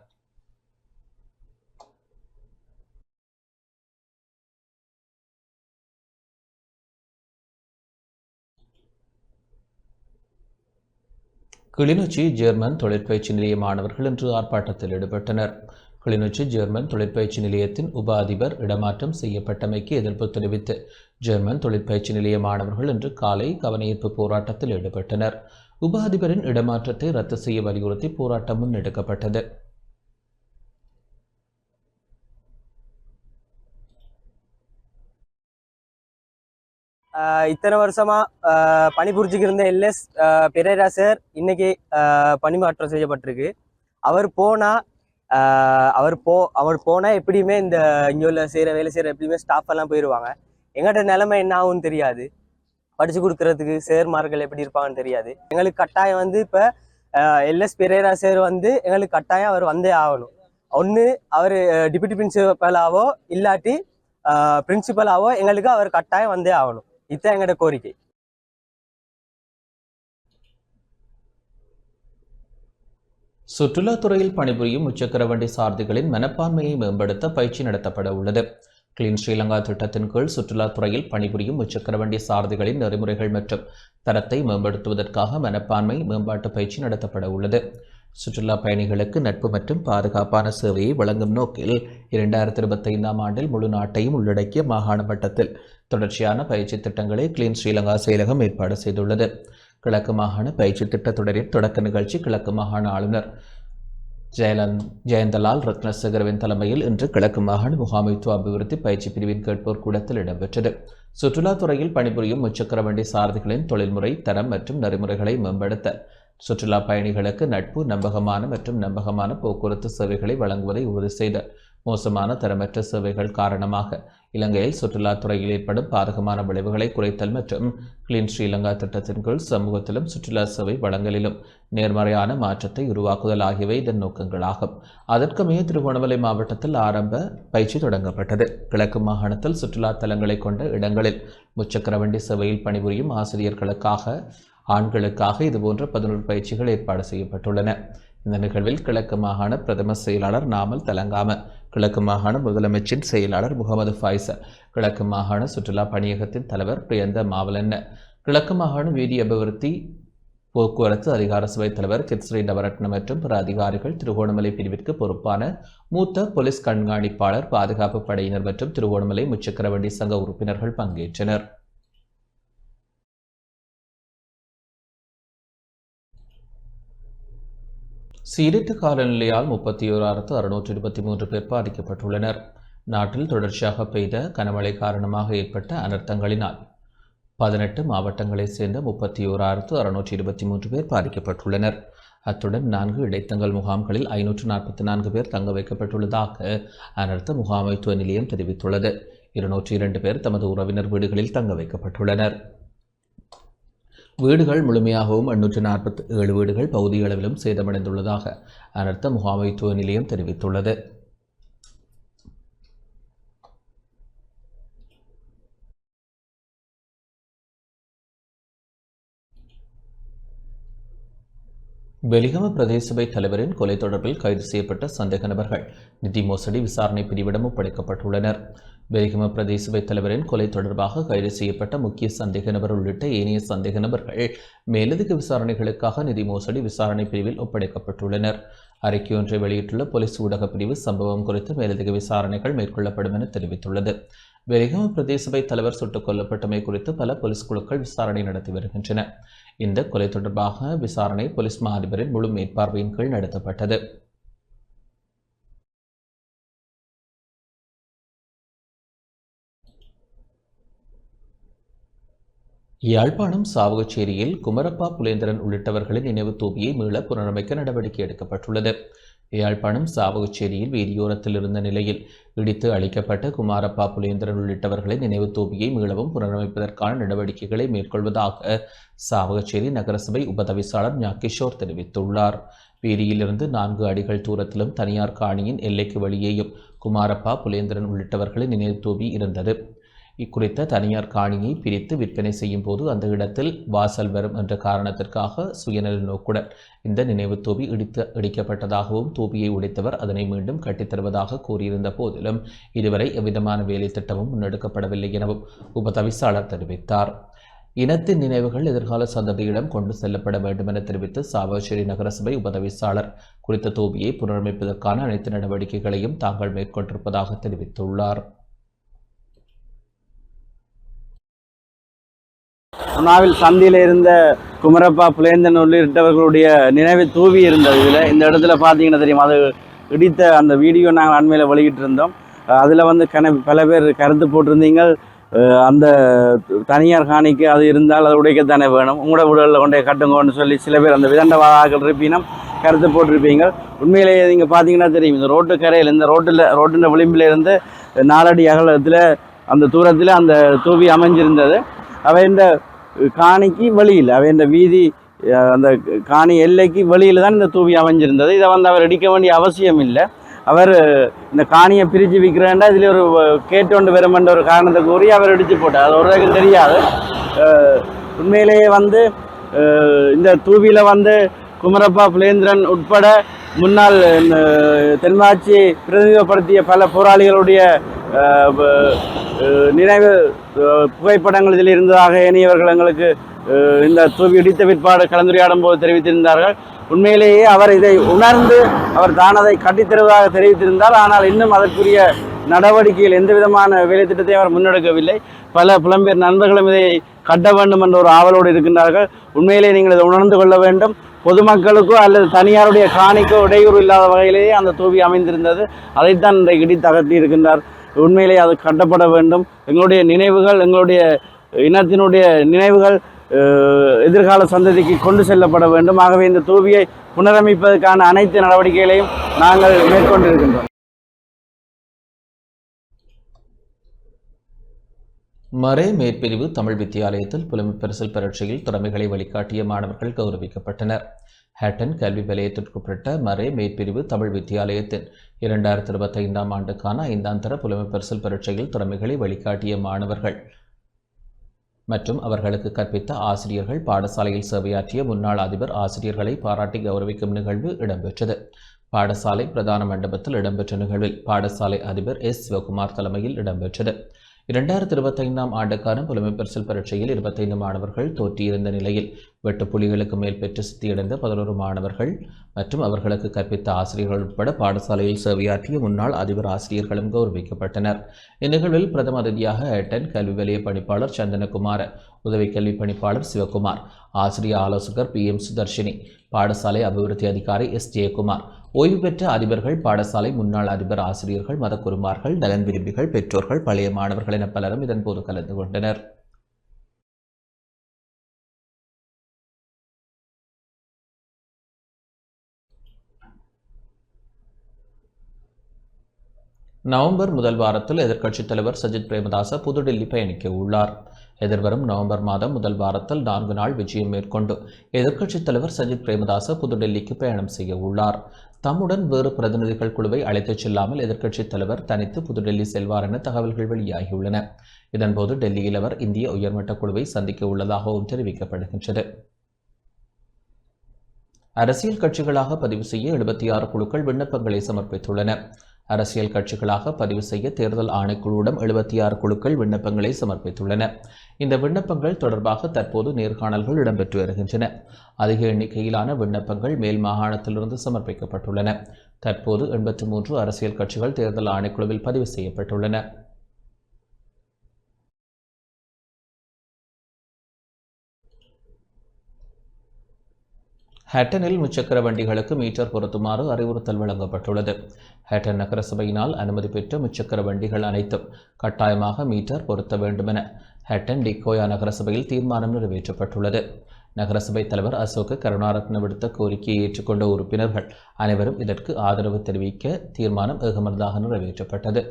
கிளிநொச்சி ஜெர்மன் தொழிற்பயிற்சி நிலைய மாணவர்கள் இன்று ஆர்ப்பாட்டத்தில் ஈடுபட்டனர். கிளிநொச்சி ஜெர்மன் தொழிற்பயிற்சி நிலையத்தின் உப அதிபர் இடமாற்றம் செய்யப்பட்டமைக்கு எதிர்ப்பு தெரிவித்து ஜெர்மன் தொழிற்பயிற்சி நிலைய மாணவர்கள் இன்று காலை கவனஈர்ப்பு போராட்டத்தில் ஈடுபட்டனர். உப அதிபரின் இடமாற்றத்தை ரத்து செய்ய வலியுறுத்தி போராட்டம் முன்னெடுக்கப்பட்டது. இத்தனை வருஷமா பணிபுரிஞ்சுக்கு இருந்த எல்எஸ் பெரேரா சார் இன்னைக்கு பணிமாற்றம் செய்யப்பட்டிருக்கு. அவர் போனா எப்படியுமே இந்த இங்கே உள்ள வேலை செய்கிற எப்படியுமே ஸ்டாஃப் எல்லாம் போயிடுவாங்க. எங்கள்கிட்ட நிலைமை என்ன ஆகும்னு தெரியாது. படிச்சு கொடுக்கறதுக்கு சேர்மார்கள் எப்படி இருப்பாங்கன்னு தெரியாது. எங்களுக்கு கட்டாயம் வந்து இப்போ எல்எஸ் பெரேரா சார் வந்து எங்களுக்கு கட்டாயம் அவர் வந்தே ஆகணும். ஒன்று அவர் டிப்யூட்டி பிரின்சிபலாவோ இல்லாட்டி பிரின்சிபலாவோ எங்களுக்கு அவர் கட்டாயம் வந்தே ஆகணும். இதுதான் எங்களோட கோரிக்கை. சுற்றுலாத்துறையில் பணிபுரியும் முச்சக்கர வண்டி சாரதிகளின் மனப்பான்மையை மேம்படுத்த பயிற்சி நடத்தப்பட உள்ளது. கிளீன் ஸ்ரீலங்கா திட்டத்தின் கீழ் சுற்றுலாத்துறையில் பணிபுரியும் முச்சக்கர வண்டி சாரதிகளின் நெறிமுறைகள் மற்றும் தரத்தை மேம்படுத்துவதற்காக மனப்பான்மை மேம்பாட்டு பயிற்சி நடத்தப்பட உள்ளது. சுற்றுலா பயணிகளுக்கு நட்பு மற்றும் பாதுகாப்பான சேவையை வழங்கும் நோக்கில் 2025ஆம் ஆண்டில் முழு நாட்டையும் உள்ளடக்கிய மாகாண மட்டத்தில் தொடர்ச்சியான பயிற்சி திட்டங்களை கிளீன் ஸ்ரீலங்கா செயலகம் ஏற்பாடு செய்துள்ளது. கிழக்கு மாகாண பயிற்சி திட்டத்தொடரின் தொடக்க நிகழ்ச்சி கிழக்கு மாகாண ஆளுநர் ஜெயந்தலால் ரத்னசேகரவின் தலைமையில் இன்று கிழக்கு மாகாண முகாமைத்துவ அபிவிருத்தி பயிற்சி பிரிவின் கேட்போர் கூடத்தில் இடம்பெற்றது. சுற்றுலாத்துறையில் பணிபுரியும் முச்சக்கர வண்டி சாரதிகளின் தொழில்முறை தரம் மற்றும் நெறிமுறைகளை மேம்படுத்த, சுற்றுலா பயணிகளுக்கு நட்பு, நம்பகமான போக்குவரத்து சேவைகளை வழங்குவதை உறுதி செய்த மோசமான தரமற்ற சேவைகள் காரணமாக இலங்கையில் சுற்றுலாத்துறையில் ஏற்படும் பாதகமான விளைவுகளை குறைத்தல் மற்றும் கிளீன் ஸ்ரீலங்கா திட்டத்தின் கீழ் சமூகத்திலும் சுற்றுலா சேவை வழங்கலிலும் நேர்மறையான மாற்றத்தை உருவாக்குதல் ஆகியவை இதன் நோக்கங்களாகும். அதற்கமைய திருகோணமலை மாவட்டத்தில் ஆரம்ப பயிற்சி தொடங்கப்பட்டது. கிழக்கு மாகாணத்தில் சுற்றுலா தலங்களை கொண்ட இடங்களில் முச்சக்கர வண்டி சேவையில் பணிபுரியும் ஆசிரியர்களுக்காக ஆண்களுக்காக இதுபோன்ற 11 பயிற்சிகள் ஏற்பாடு செய்யப்பட்டுள்ளன. இந்த நிகழ்வில் கிழக்கு மாகாண பிரதம செயலாளர் நாமல் தலங்காம, கிழக்கு மாகாண முதலமைச்சின் செயலாளர் முகமது ஃபைசல், கிழக்கு மாகாண சுற்றுலா பணியகத்தின் தலைவர் பிரியந்த மாவலன்ன, கிழக்கு மாகாண வீதி அபிவிருத்தி போக்குவரத்து அதிகார சபை தலைவர் கித்ஸ்ரீ நவரட்ன மற்றும் பிற அதிகாரிகள், திருகோணமலை பிரிவிற்கு பொறுப்பான மூத்த போலீஸ் கண்காணிப்பாளர், பாதுகாப்பு படையினர் மற்றும் திருகோணமலை முச்சக்கரவண்டி சங்க உறுப்பினர்கள் பங்கேற்றனர். சீரற்ற காலநிலையால் 31,623 பேர் பாதிக்கப்பட்டுள்ளனர். நாட்டில் தொடர்ச்சியாக பெய்த கனமழை காரணமாக ஏற்பட்ட அனர்த்தங்களினால் 18 மாவட்டங்களைச் சேர்ந்த 31,623 பேர் பாதிக்கப்பட்டுள்ளனர். அத்துடன் 4 இடைத்தங்கல் முகாம்களில் 544 பேர் தங்க வைக்கப்பட்டுள்ளதாக அனர்த்த முகாமைத்துவ நிலையம் தெரிவித்துள்ளது. 202 பேர் தமது உறவினர் வீடுகளில் தங்க வைக்கப்பட்டுள்ளனர். வீடுகள் முழுமையாகவும் 847 வீடுகள் பகுதியளவிலும் சேதமடைந்துள்ளதாக அனர்த்த முகாமைத்துவ நிலையம் தெரிவித்துள்ளது. வெலிகம பிரதேச சபை தலைவரின் கொலை தொடர்பில் கைது செய்யப்பட்ட சந்தேக நபர்கள் நிதி மோசடி விசாரணை பிரிவிடம் ஒப்படைக்கப்பட்டுள்ளனர். வெலிகம பிரதேச சபை தலைவரின் கொலை தொடர்பாக கைது செய்யப்பட்ட முக்கிய சந்தேக நபர் உள்ளிட்ட ஏனைய சந்தேக நபர்கள் மேலதிக விசாரணைகளுக்காக நிதி மோசடி விசாரணை பிரிவில் ஒப்படைக்கப்பட்டுள்ளனர். அறிக்கை ஒன்றை வெளியிட்டுள்ள போலீஸ் ஊடக பிரிவு சம்பவம் குறித்து மேலதிக விசாரணைகள் மேற்கொள்ளப்படும் என தெரிவித்துள்ளது. வெலிகம பிரதேச சபை தலைவர் சுட்டுக் கொல்லப்பட்டமை குறித்து பல போலீஸ் குழுக்கள் விசாரணை நடத்தி வருகின்றன. இந்த கொலை தொடர்பாக விசாரணை போலீஸ் மா அதிபரின் முழு மேற்பார்வையின் கீழ் நடத்தப்பட்டது. யாழ்ப்பாணம் சாவகச்சேரியில் குமரப்பா புலேந்திரன் உள்ளிட்டவர்களின் நினைவு தூபியை மீள புனரமைக்க நடவடிக்கை எடுக்கப்பட்டுள்ளது. யாழ்ப்பாணம் சாவகச்சேரியில் வீதியோரத்தில் இருந்த நிலையில் இடித்து அளிக்கப்பட்ட குமாரப்பா புலேந்திரன் உள்ளிட்டவர்களின் நினைவு தூபியை மீளவும் புனரமைப்பதற்கான நடவடிக்கைகளை மேற்கொள்வதாக சாவகச்சேரி நகரசபை உபதவிசாளர் ஞாகிஷோர் தெரிவித்துள்ளார். வீதியிலிருந்து 4 அடிகள் தூரத்திலும் தனியார் காணியின் எல்லைக்கு வெளியேயும் குமாரப்பா புலேந்திரன் உள்ளிட்டவர்களின் நினைவு தூபி இருந்தது. இக்குறித்த தனியார் காணியை பிரித்து விற்பனை செய்யும் போது அந்த இடத்தில் வாசல் வரும் என்ற காரணத்திற்காக சுயநல நோக்குடன் இந்த நினைவு தூபி இடிக்கப்பட்டதாகவும் தூபியை உடைத்தவர் அதனை மீண்டும் கட்டித்தருவதாக கூறியிருந்த போதிலும் இதுவரை எவ்விதமான வேலை திட்டமும் முன்னெடுக்கப்படவில்லை எனவும் உபதவிசாளர் தெரிவித்தார். இனத்தின் நினைவுகள் எதிர்கால சந்ததியிடம் கொண்டு செல்லப்பட வேண்டும் என தெரிவித்து சாவகச்சேரி நகரசபை உபதவிசாளர் குறித்த தூபியை புனரமைப்பதற்கான அனைத்து நடவடிக்கைகளையும் தாங்கள் மேற்கொண்டிருப்பதாக தெரிவித்துள்ளார். உணாவில் சந்தியில் இருந்த குமரப்பா புலேந்தன் உள்ளிட்டவர்களுடைய நினைவு தூவி இருந்தது. இந்த இடத்துல பார்த்தீங்கன்னா தெரியும், அது இடித்த அந்த வீடியோ நாங்கள் அண்மையில் வெளியிட்டிருந்தோம். அதில் வந்து பல பேர் கருத்து போட்டிருந்தீங்க, அந்த தனியார் காணிக்கு அது இருந்தால் அது உடைக்கத்தானே வேணும், உங்களோட வீடுகளில் கொண்டே கட்டுங்கன்னு சொல்லி சில பேர் அந்த விதண்டவாக்கள் இருப்பினும் கருத்து போட்டிருப்பீங்க. உண்மையிலேயே நீங்கள் பார்த்தீங்கன்னா தெரியும், இந்த ரோட்டு கரையில் இந்த ரோட்டின் விளிம்பில் இருந்து 4 அடி அகலத்தில் அந்த தூரத்தில் அந்த தூவி அமைஞ்சிருந்தது. அவை இந்த காணிக்கு வெளியில், அவை இந்த வீதி அந்த காணி எல்லைக்கு வெளியில் தான் இந்த தூவி அமைஞ்சிருந்தது. இதை வந்து அவர் இடிக்க வேண்டிய அவசியம் இல்லை. அவர் இந்த காணியை பிரித்து விற்கிறேன்டா இதில் ஒரு கேட்டோண்டு வருமென்ற ஒரு காரணத்தை கூறி அவர் இடித்து போட்டார். அது ஒருவருக்கு தெரியாது. உண்மையிலேயே வந்து இந்த தூவியில் வந்து குமரப்பா புலேந்திரன் உட்பட முன்னாள் தென்மாட்சி பிரதிநிதிப்படுத்திய பல போராளிகளுடைய நினைவு புகைப்படங்கள் இதில் இருந்ததாக ஏனையவர்கள் எங்களுக்கு இந்த தூவி இடித்த பிற்பாடு கலந்துரையாடும் போது தெரிவித்திருந்தார்கள். உண்மையிலேயே அவர் இதை உணர்ந்து அவர் தான் அதை கட்டித்தருவதாக தெரிவித்திருந்தார். ஆனால் இன்னும் அதற்குரிய நடவடிக்கையில் எந்த விதமான வேலை திட்டத்தையும் அவர் முன்னெடுக்கவில்லை. பல புலம்பெயர் நண்பர்களும் இதை கட்ட வேண்டும் என்ற ஒரு ஆவலோடு இருக்கின்றார்கள். உண்மையிலேயே நீங்கள் இதை உணர்ந்து கொள்ள வேண்டும். பொதுமக்களுக்கோ அல்லது தனியாருடைய காணிக்கோ இடையூறு இல்லாத வகையிலேயே அந்த தூவி அமைந்திருந்தது. அதைத்தான் இன்றைக்கு இடித்து அகற்றி இருக்கின்றார். உண்மையிலேயே அது கட்டப்பட வேண்டும். எங்களுடைய நினைவுகள், எங்களுடைய இனத்தினுடைய நினைவுகள் எதிர்கால சந்ததிக்கு கொண்டு செல்லப்பட வேண்டும். ஆகவே இந்த தூவியை புனரமைப்பதற்கான அனைத்து நடவடிக்கைகளையும் நாங்கள் மேற்கொண்டிருக்கின்றோம். மரே மேற்பிரிவு தமிழ் வித்தியாலயத்தில் புலமைப்பரிசில் பரீட்சையில் திறமைகளை வழிகாட்டிய மாணவர்கள் கௌரவிக்கப்பட்டனர். ஹேட்டன் கல்வி வலயத்திற்குட்பட்ட மரே மேற்பிரிவு தமிழ் வித்தியாலயத்தின் 2025 ஆண்டுக்கான 5ஆம் தர புலமைப்பரிசில் பரீட்சையில் திறமைகளை வழிகாட்டிய மாணவர்கள் மற்றும் அவர்களுக்கு கற்பித்த ஆசிரியர்கள், பாடசாலையில் சேவையாற்றிய முன்னாள் அதிபர் ஆசிரியர்களை பாராட்டி கௌரவிக்கும் நிகழ்வு இடம்பெற்றது. பாடசாலை பிரதான மண்டபத்தில் இடம்பெற்ற நிகழ்வில் பாடசாலை அதிபர் எஸ். சிவகுமார் தலைமையில் இடம்பெற்றது. 2025ஆம் ஆண்டுக்கான புலமைப்பரிசில் பரீட்சையில் 25 மாணவர்கள் தோற்றியிருந்த நிலையில் வெட்டுப்புள்ளிகளுக்கு மேல் பெற்று சித்தியடைந்த 11 மாணவர்கள் மற்றும் அவர்களுக்கு கற்பித்த ஆசிரியர்கள் உட்பட பாடசாலையில் சேவையாற்றிய முன்னாள் அதிபர் ஆசிரியர்களும் கௌரவிக்கப்பட்டனர். இந்நிகழ்வில் பிரதம அதிதியாக ஹட்டன் கல்வி வலய பணிப்பாளர் சந்தனகுமார, உதவி கல்வி பணிப்பாளர் சிவகுமார், ஆசிரிய ஆலோசகர் PM சுதர்ஷினி, பாடசாலை அபிவிருத்தி அதிகாரி S. ஜெயக்குமார், ஓய்வு பெற்ற அதிபர்கள், பாடசாலை முன்னாள் அதிபர் ஆசிரியர்கள், மதக்குருமார்கள், நலன் விரும்பிகள், பெற்றோர்கள், பழைய மாணவர்கள் என பலரும் இதன்போது கலந்து கொண்டனர். நவம்பர் முதல் வாரத்தில் எதிர்க்கட்சித் தலைவர் சஜித் பிரேமதாச புதுடில்லி பயணிக்க உள்ளார். எதிர்வரும் நவம்பர் மாதம் முதல் வாரத்தில் 4 நாள் விஜயம் மேற்கொண்டு எதிர்க்கட்சித் தலைவர் சஜித் பிரேமதாச புதுடெல்லிக்கு பயணம் செய்ய உள்ளார். தம்முடன் வேறு பிரதிநிதிகள் குழுவை அழைத்துச் செல்லாமல் எதிர்க்கட்சித் தலைவர் தனித்து புதுடெல்லி செல்வார் என தகவல்கள் வெளியாகியுள்ளன. இதன்போது டெல்லியில் அவர் இந்திய உயர்மட்ட குழுவை சந்திக்க உள்ளதாகவும் தெரிவிக்கப்படுகின்றது. அரசியல் கட்சிகளாக பதிவு செய்ய 76 குழுக்கள் விண்ணப்பங்களை சமர்ப்பித்துள்ளன. அரசியல் கட்சிகளாக பதிவு செய்ய தேர்தல் ஆணைக்குழுவிடம் 76 குழுக்கள் விண்ணப்பங்களை சமர்ப்பித்துள்ளன. இந்த விண்ணப்பங்கள் தொடர்பாக தற்போது நேர்காணல்கள் இடம்பெற்று வருகின்றன. அதிக எண்ணிக்கையிலான விண்ணப்பங்கள் மேல் மாகாணத்திலிருந்து சமர்ப்பிக்கப்பட்டுள்ளன. தற்போது 83 அரசியல் கட்சிகள் தேர்தல் ஆணைக்குழுவில் பதிவு செய்யப்பட்டுள்ளன. ஹட்டனில் முச்சக்கர வண்டிகளுக்கு மீட்டர் பொருத்துமாறு அறிவுறுத்தல் வழங்கப்பட்டுள்ளது. ஹட்டன் நகரசபையினால் அனுமதி பெற்ற முச்சக்கர வண்டிகள் அனைத்தும் கட்டாயமாக மீட்டர் பொருத்த வேண்டுமென ஹட்டன் டிக்கோயா நகரசபையில் தீர்மானம் நிறைவேற்றப்பட்டுள்ளது. நகரசபை தலைவர் அசோக கருணாரத்ன விடுத்த கோரிக்கையை ஏற்றுக்கொண்ட உறுப்பினர்கள் அனைவரும் இதற்கு ஆதரவு தெரிவிக்க தீர்மானம் ஏகமனதாக நிறைவேற்றப்பட்டது.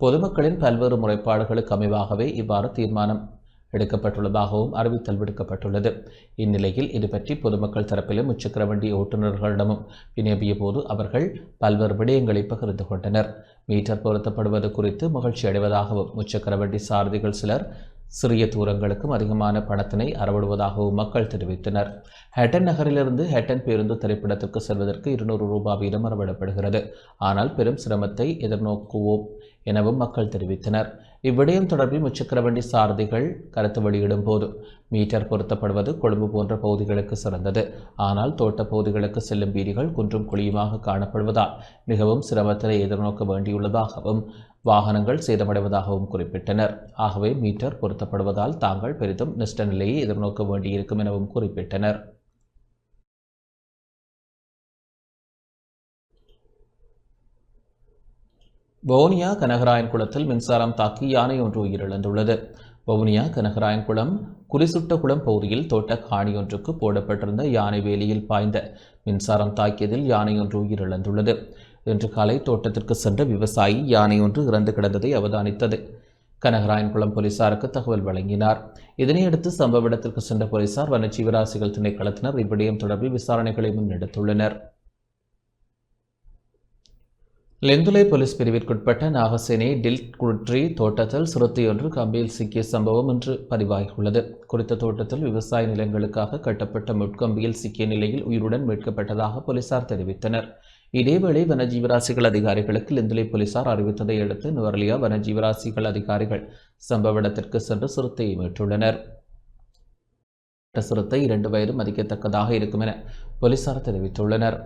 பொதுமக்களின் பல்வேறு முறைப்பாடுகளுக்கு அமைவாகவே இவ்வாறு தீர்மானம் எடுக்கப்பட்டுள்ளதாகவும் அறிவித்தல் விடுக்கப்பட்டுள்ளது. இந்நிலையில் இதுபற்றி பொதுமக்கள் தரப்பிலும் முச்சக்கர வண்டி ஓட்டுநர்களிடமும் வினவிய போது அவர்கள் பல்வேறு விடயங்களை பகிர்ந்து கொண்டனர். மீட்டர் பொருத்தப்படுவது குறித்து மகிழ்ச்சி அடைவதாகவும் முச்சக்கர வண்டி சாரதிகள் சிலர் சிறிய தூரங்களுக்கும் அதிகமான பணத்தினை அறவிடுவதாகவும் மக்கள் தெரிவித்தனர். ஹட்டன் நகரிலிருந்து ஹட்டன் பேருந்து திரைப்படத்திற்கு செல்வதற்கு 200 ரூபாய் வீதம் அறவிடப்படுகிறது. ஆனால் பெரும் சிரமத்தை எதிர்நோக்குவோம் எனவும் மக்கள் தெரிவித்தனர். இவ்விடயம் தொடர்பில் முச்சக்கர வண்டி சாரதிகள் கருத்து வெளியிடும் போது மீட்டர் பொருத்தப்படுவது கொழும்பு போன்ற பகுதிகளுக்கு சிறந்தது. ஆனால் தோட்ட பகுதிகளுக்கு செல்லும் வீதிகள் குன்றும் குழியுமாக காணப்படுவதால் மிகவும் சிரமத்தினை எதிர்நோக்க வேண்டியுள்ளதாகவும் வாகனங்கள் சேதமடைவதாகவும் குறிப்பிட்டனர். ஆகவே மீட்டர் பொருத்தப்படுவதால் தாங்கள் பெரிதும் நஷ்ட நிலையை எதிர்நோக்க வேண்டியிருக்கும் எனவும் குறிப்பிட்டனர். வவுனியா கனகராயன்குளத்தில் மின்சாரம் தாக்கி யானை ஒன்று உயிரிழந்துள்ளது. வவுனியா கனகராயன்குளம் குறிசுட்டகுளம் பகுதியில் தோட்ட காணி ஒன்றுக்கு போடப்பட்டிருந்த யானை வேலியில் பாய்ந்த மின்சாரம் தாக்கியதில் யானை ஒன்று உயிரிழந்துள்ளது. இன்று காலை தோட்டத்திற்கு சென்ற விவசாயி யானை ஒன்று இறந்து கிடந்ததை அவதானித்தது. கனகராயன்குளம் போலீசாருக்கு தகவல் வழங்கினார். இதனையடுத்து சம்பவ இடத்திற்கு சென்ற போலீசார் வனஜீவராசிகள் திணைக்களத்தினர் இவ்விடயம் தொடர்பில் விசாரணைகளை முன்னெடுத்துள்ளனர். லெந்துலை போலீஸ் பிரிவிற்குட்பட்ட நாகசேனை டில் குட்ரி தோட்டத்தில் சிறுத்தையொன்று கம்பியில் சிக்கிய சம்பவம் இன்று பதிவாகியுள்ளது. குறித்த தோட்டத்தில் விவசாய நிலங்களுக்காக கட்டப்பட்ட முட்கம்பியில் சிக்கிய நிலையில் உயிருடன் மீட்கப்பட்டதாக போலீசார் தெரிவித்தனர். இதேவேளை வனஜீவராசிகள் அதிகாரிகளுக்கு லெந்துலை போலீசார் அறிவித்ததை அடுத்து நுவரலியா வனஜீவராசிகள் அதிகாரிகள் சம்பவ இடத்திற்கு சென்று சிறுத்தையை மீட்டுள்ளனர். சிறுத்தை 2 வயது மதிக்கத்தக்கதாக இருக்கும் என போலீசார் தெரிவித்துள்ளனர்.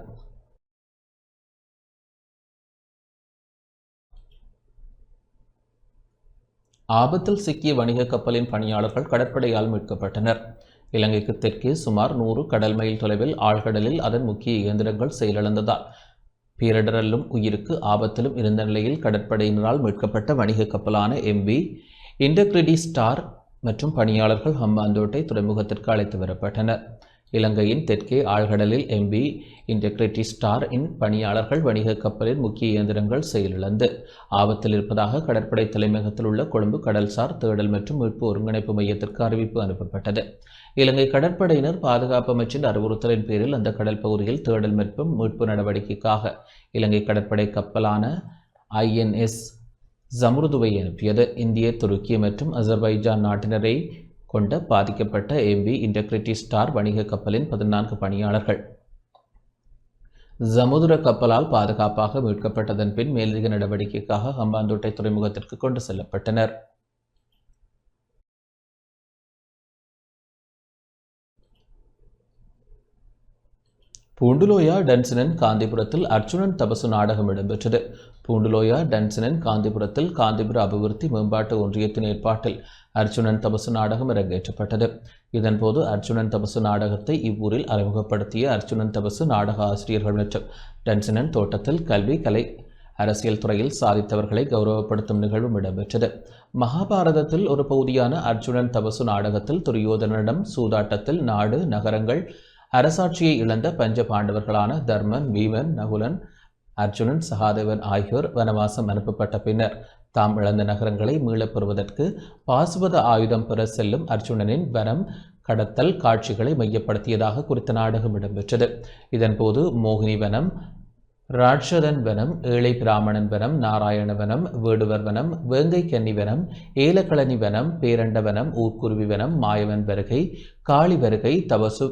ஆபத்தில் சிக்கிய வணிக கப்பலின் பணியாளர்கள் கடற்படையால் மீட்கப்பட்டனர். இலங்கைக்கு தெற்கே சுமார் 100 கடல் மைல் தொலைவில் ஆழ்கடலில் அதன் முக்கிய இயந்திரங்கள் செயலிழந்ததால் பேரிடரிலும் உயிருக்கு ஆபத்திலும் இருந்த நிலையில் கடற்படையினரால் மீட்கப்பட்ட வணிக கப்பலான MV இன்டெக்ரிட்டி ஸ்டார் மற்றும் பணியாளர்கள் ஹம்பாந்தோட்டை துறைமுகத்திற்கு அழைத்து வரப்பட்டனர். இலங்கையின் தெற்கே ஆழ்கடலில் MV இன்டெக்ரிட்டி ஸ்டார் இன் பணியாளர்கள் வணிக கப்பலின் முக்கிய இயந்திரங்கள் செயலிழந்து ஆபத்தில் இருப்பதாக கடற்படை தலைமையகத்தில் உள்ள கொழும்பு கடல்சார் தேடல் மற்றும் மீட்பு ஒருங்கிணைப்பு மையத்திற்கு அறிவிப்பு அனுப்பப்பட்டது. இலங்கை கடற்படையினர் பாதுகாப்பு அமைச்சின் அறிவுறுத்தலின் பேரில் அந்த கடல் பகுதியில் தேடல் மற்றும் மீட்பு நடவடிக்கைக்காக இலங்கை கடற்படை கப்பலான INS ஜம்ருதுவை அனுப்பியது. இந்திய, துருக்கி மற்றும் அசர்பைஜான் நாட்டினரை கொண்ட பாதிக்கப்பட்ட MV இன்டெகிரிட்டி ஸ்டார் வணிக கப்பலின் 14 பணியாளர்கள் சமுத்திர கப்பலால் பாதுகாப்பாக மீட்கப்பட்டதன் பின் மேலதிக நடவடிக்கைக்காக ஹம்பாந்தோட்டை துறைமுகத்திற்கு கொண்டு செல்லப்பட்டனர். பூண்டுலோயா டன்சனன் காந்திபுரத்தில் அர்ச்சுனன் தபசு நாடகம் இடம்பெற்றது. பூண்டுலோயா டன்சனன் காந்திபுரத்தில் காந்திபுர அபிவிருத்தி மேம்பாட்டு ஒன்றியத்தின் ஏற்பாட்டில் அர்ச்சுனன் தபசு நாடகம் அரங்கேற்றப்பட்டது. இதன்போது அர்ச்சுனன் தபசு நாடகத்தை இவ்வூரில் அறிமுகப்படுத்திய அர்ச்சுனன் தபசு நாடக ஆசிரியர்கள் மற்றும் டன்சனன் தோட்டத்தில் கல்வி, கலை, அரசியல் துறையில் சாதித்தவர்களை கௌரவப்படுத்தும் நிகழ்வும் இடம்பெற்றது. மகாபாரதத்தில் ஒரு பகுதியான அர்ச்சுனன் தபசு நாடகத்தில் துரியோதனனிடம் சூதாட்டத்தில் நாடு, நகரங்கள், அரசாட்சியை இழந்த பஞ்ச பாண்டவர்களான தர்மன், பீமன், நகுலன், அர்ஜுனன், சகாதேவன் ஆகியோர் வனவாசம் அனுப்பப்பட்ட பின்னர் தாம் இழந்த நகரங்களை மீளப் பெறுவதற்கு பாசுபத ஆயுதம் பெற செல்லும் அர்ஜுனனின் வனம் கடத்தல் காட்சிகளை மையப்படுத்தியதாக குறித்த நாடகம் இடம்பெற்றது. இதன்போது மோகினி வனம், ராட்சதன் வனம், ஏழை பிராமணன் வனம், நாராயண வனம், வேடுவர் வனம், வேங்கை கன்னி வனம், ஏலக்களனி வனம், பேரண்ட வனம், ஊர்க்குருவி வனம், மாயவன் வருகை, காளி வருகை, தவசு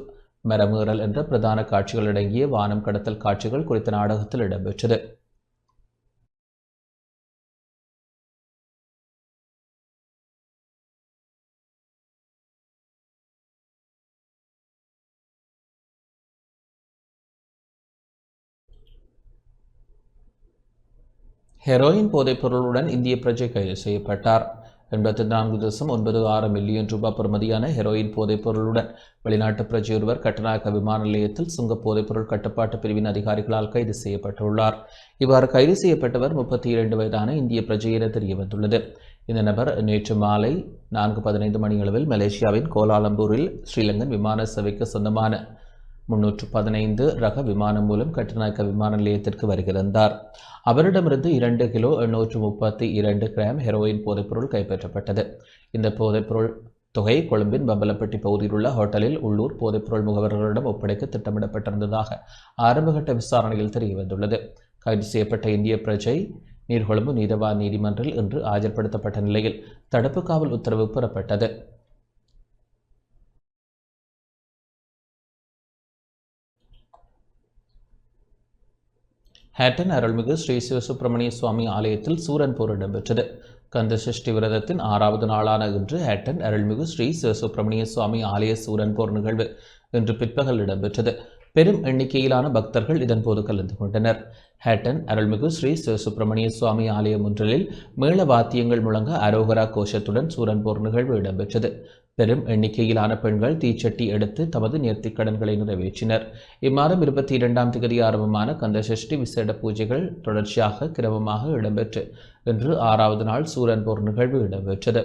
மரமேறல் என்ற பிரதான காட்சிகள் அடங்கிய வானம் கடத்தல் காட்சிகள் குறித்த நாடகத்தில் இடம்பெற்றது. ஹெரோயின் போதைப்பொருளுடன் இந்திய பிரஜை கைது செய்யப்பட்டார். 84.96 மில்லியன் ரூபாய் பெறுமதியான ஹெரோயின் போதைப் பொருளுடன் வெளிநாட்டு பிரஜையொருவர் கட்டுநாயக்க விமான நிலையத்தில் சுங்க போதைப்பொருள் கட்டுப்பாட்டு பிரிவின் அதிகாரிகளால் கைது செய்யப்பட்டுள்ளார். இவ்வாறு கைது செய்யப்பட்டவர் 32 வயதான இந்திய பிரஜை என தெரியவந்துள்ளது. இந்த நபர் நேற்று மாலை 4:15 மணியளவில் மலேசியாவின் கோலாலம்பூரில் ஸ்ரீலங்கன் விமான சேவைக்கு சொந்தமான 315 ரக விமானம் மூலம் கட்டுநாயக்க விமான நிலையத்திற்கு வருகிறார். அவரிடமிருந்து 2 கிலோ 832 கிராம் ஹெரோயின் போதைப்பொருள் கைப்பற்றப்பட்டது. இந்த போதைப்பொருள் தொகை கொழும்பின் பம்பலப்பட்டி பகுதியில் உள்ள ஹோட்டலில் உள்ளூர் போதைப்பொருள் முகவர்களிடம் ஒப்படைக்க திட்டமிடப்பட்டிருந்ததாக ஆரம்பகட்ட விசாரணையில் தெரியவந்துள்ளது. கைது செய்யப்பட்ட இந்திய பிரஜை நீர்கொழும்பு நீதவான் நீதிமன்றில் இன்று ஆஜர்படுத்தப்பட்ட நிலையில் தடுப்பு காவல் உத்தரவு பெறப்பட்டது. ஹேட்டன் அருள்மிகு ஸ்ரீ சிவசுப்பிரமணிய சுவாமி ஆலயத்தில் சூரன் போர் இடம்பெற்றது. கந்த சஷ்டி விரதத்தின் 6வது நாளான இன்று ஹேட்டன் அருள்மிகு ஸ்ரீ சிவசுப்பிரமணிய சுவாமி ஆலய சூரன் போர் நிகழ்வு இன்று பிற்பகல் இடம்பெற்றது. பெரும் எண்ணிக்கையிலான பக்தர்கள் இதன்போது கலந்து கொண்டனர். ஹேட்டன் அருள்மிகு ஸ்ரீ சிவசுப்பிரமணிய சுவாமி ஆலயம் ஒன்றில் மேள வாத்தியங்கள் முழங்க அரோகரா கோஷத்துடன் சூரன் போர் நிகழ்வு இடம்பெற்றது. பெரும் எண்ணிக்கையிலான பெண்கள் தீச்சட்டி எடுத்து தமது நேர்த்திக் கடன்களை நிறைவேற்றினர். இம்மாதம் 22ஆம் தேதி ஆரம்பமான கந்தசஷ்டி விசேட பூஜைகள் தொடர்ச்சியாக கிரமமாக இடம்பெற்று இன்று 6வது நாள் சூரன் போர் நிகழ்வு இடம்பெற்றது.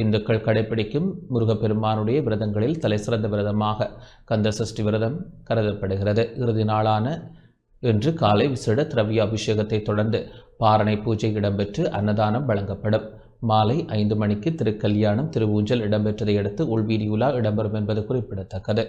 இந்துக்கள் கடைபிடிக்கும் முருகப்பெருமானுடைய விரதங்களில் தலைசிறந்த விரதமாக கந்தசஷ்டி விரதம் கருதப்படுகிறது. இறுதி நாளான இன்று காலை விசேட திரவிய அபிஷேகத்தை தொடர்ந்து பாரணை பூஜை இடம்பெற்று அன்னதானம் வழங்கப்படும். மாலை 5 மணிக்கு திருக்கல்யாணம், திருவூஞ்சல் இடம்பெற்றதை அடுத்து உள்வீதி உலா இடம்பெறும் என்பது குறிப்பிடத்தக்கது.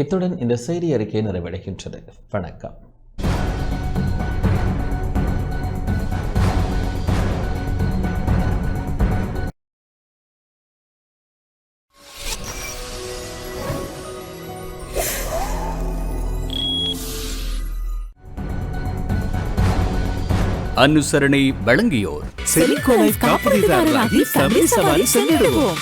இத்துடன் இந்த செய்தி அறிக்கை நிறைவடைகின்றது. வணக்கம். அனுசரணை வழங்கியோர் செலிகோ லைஃப் காப்பீட்டுதாரராகி சபரி சவாரி சென்றிடுவோம்.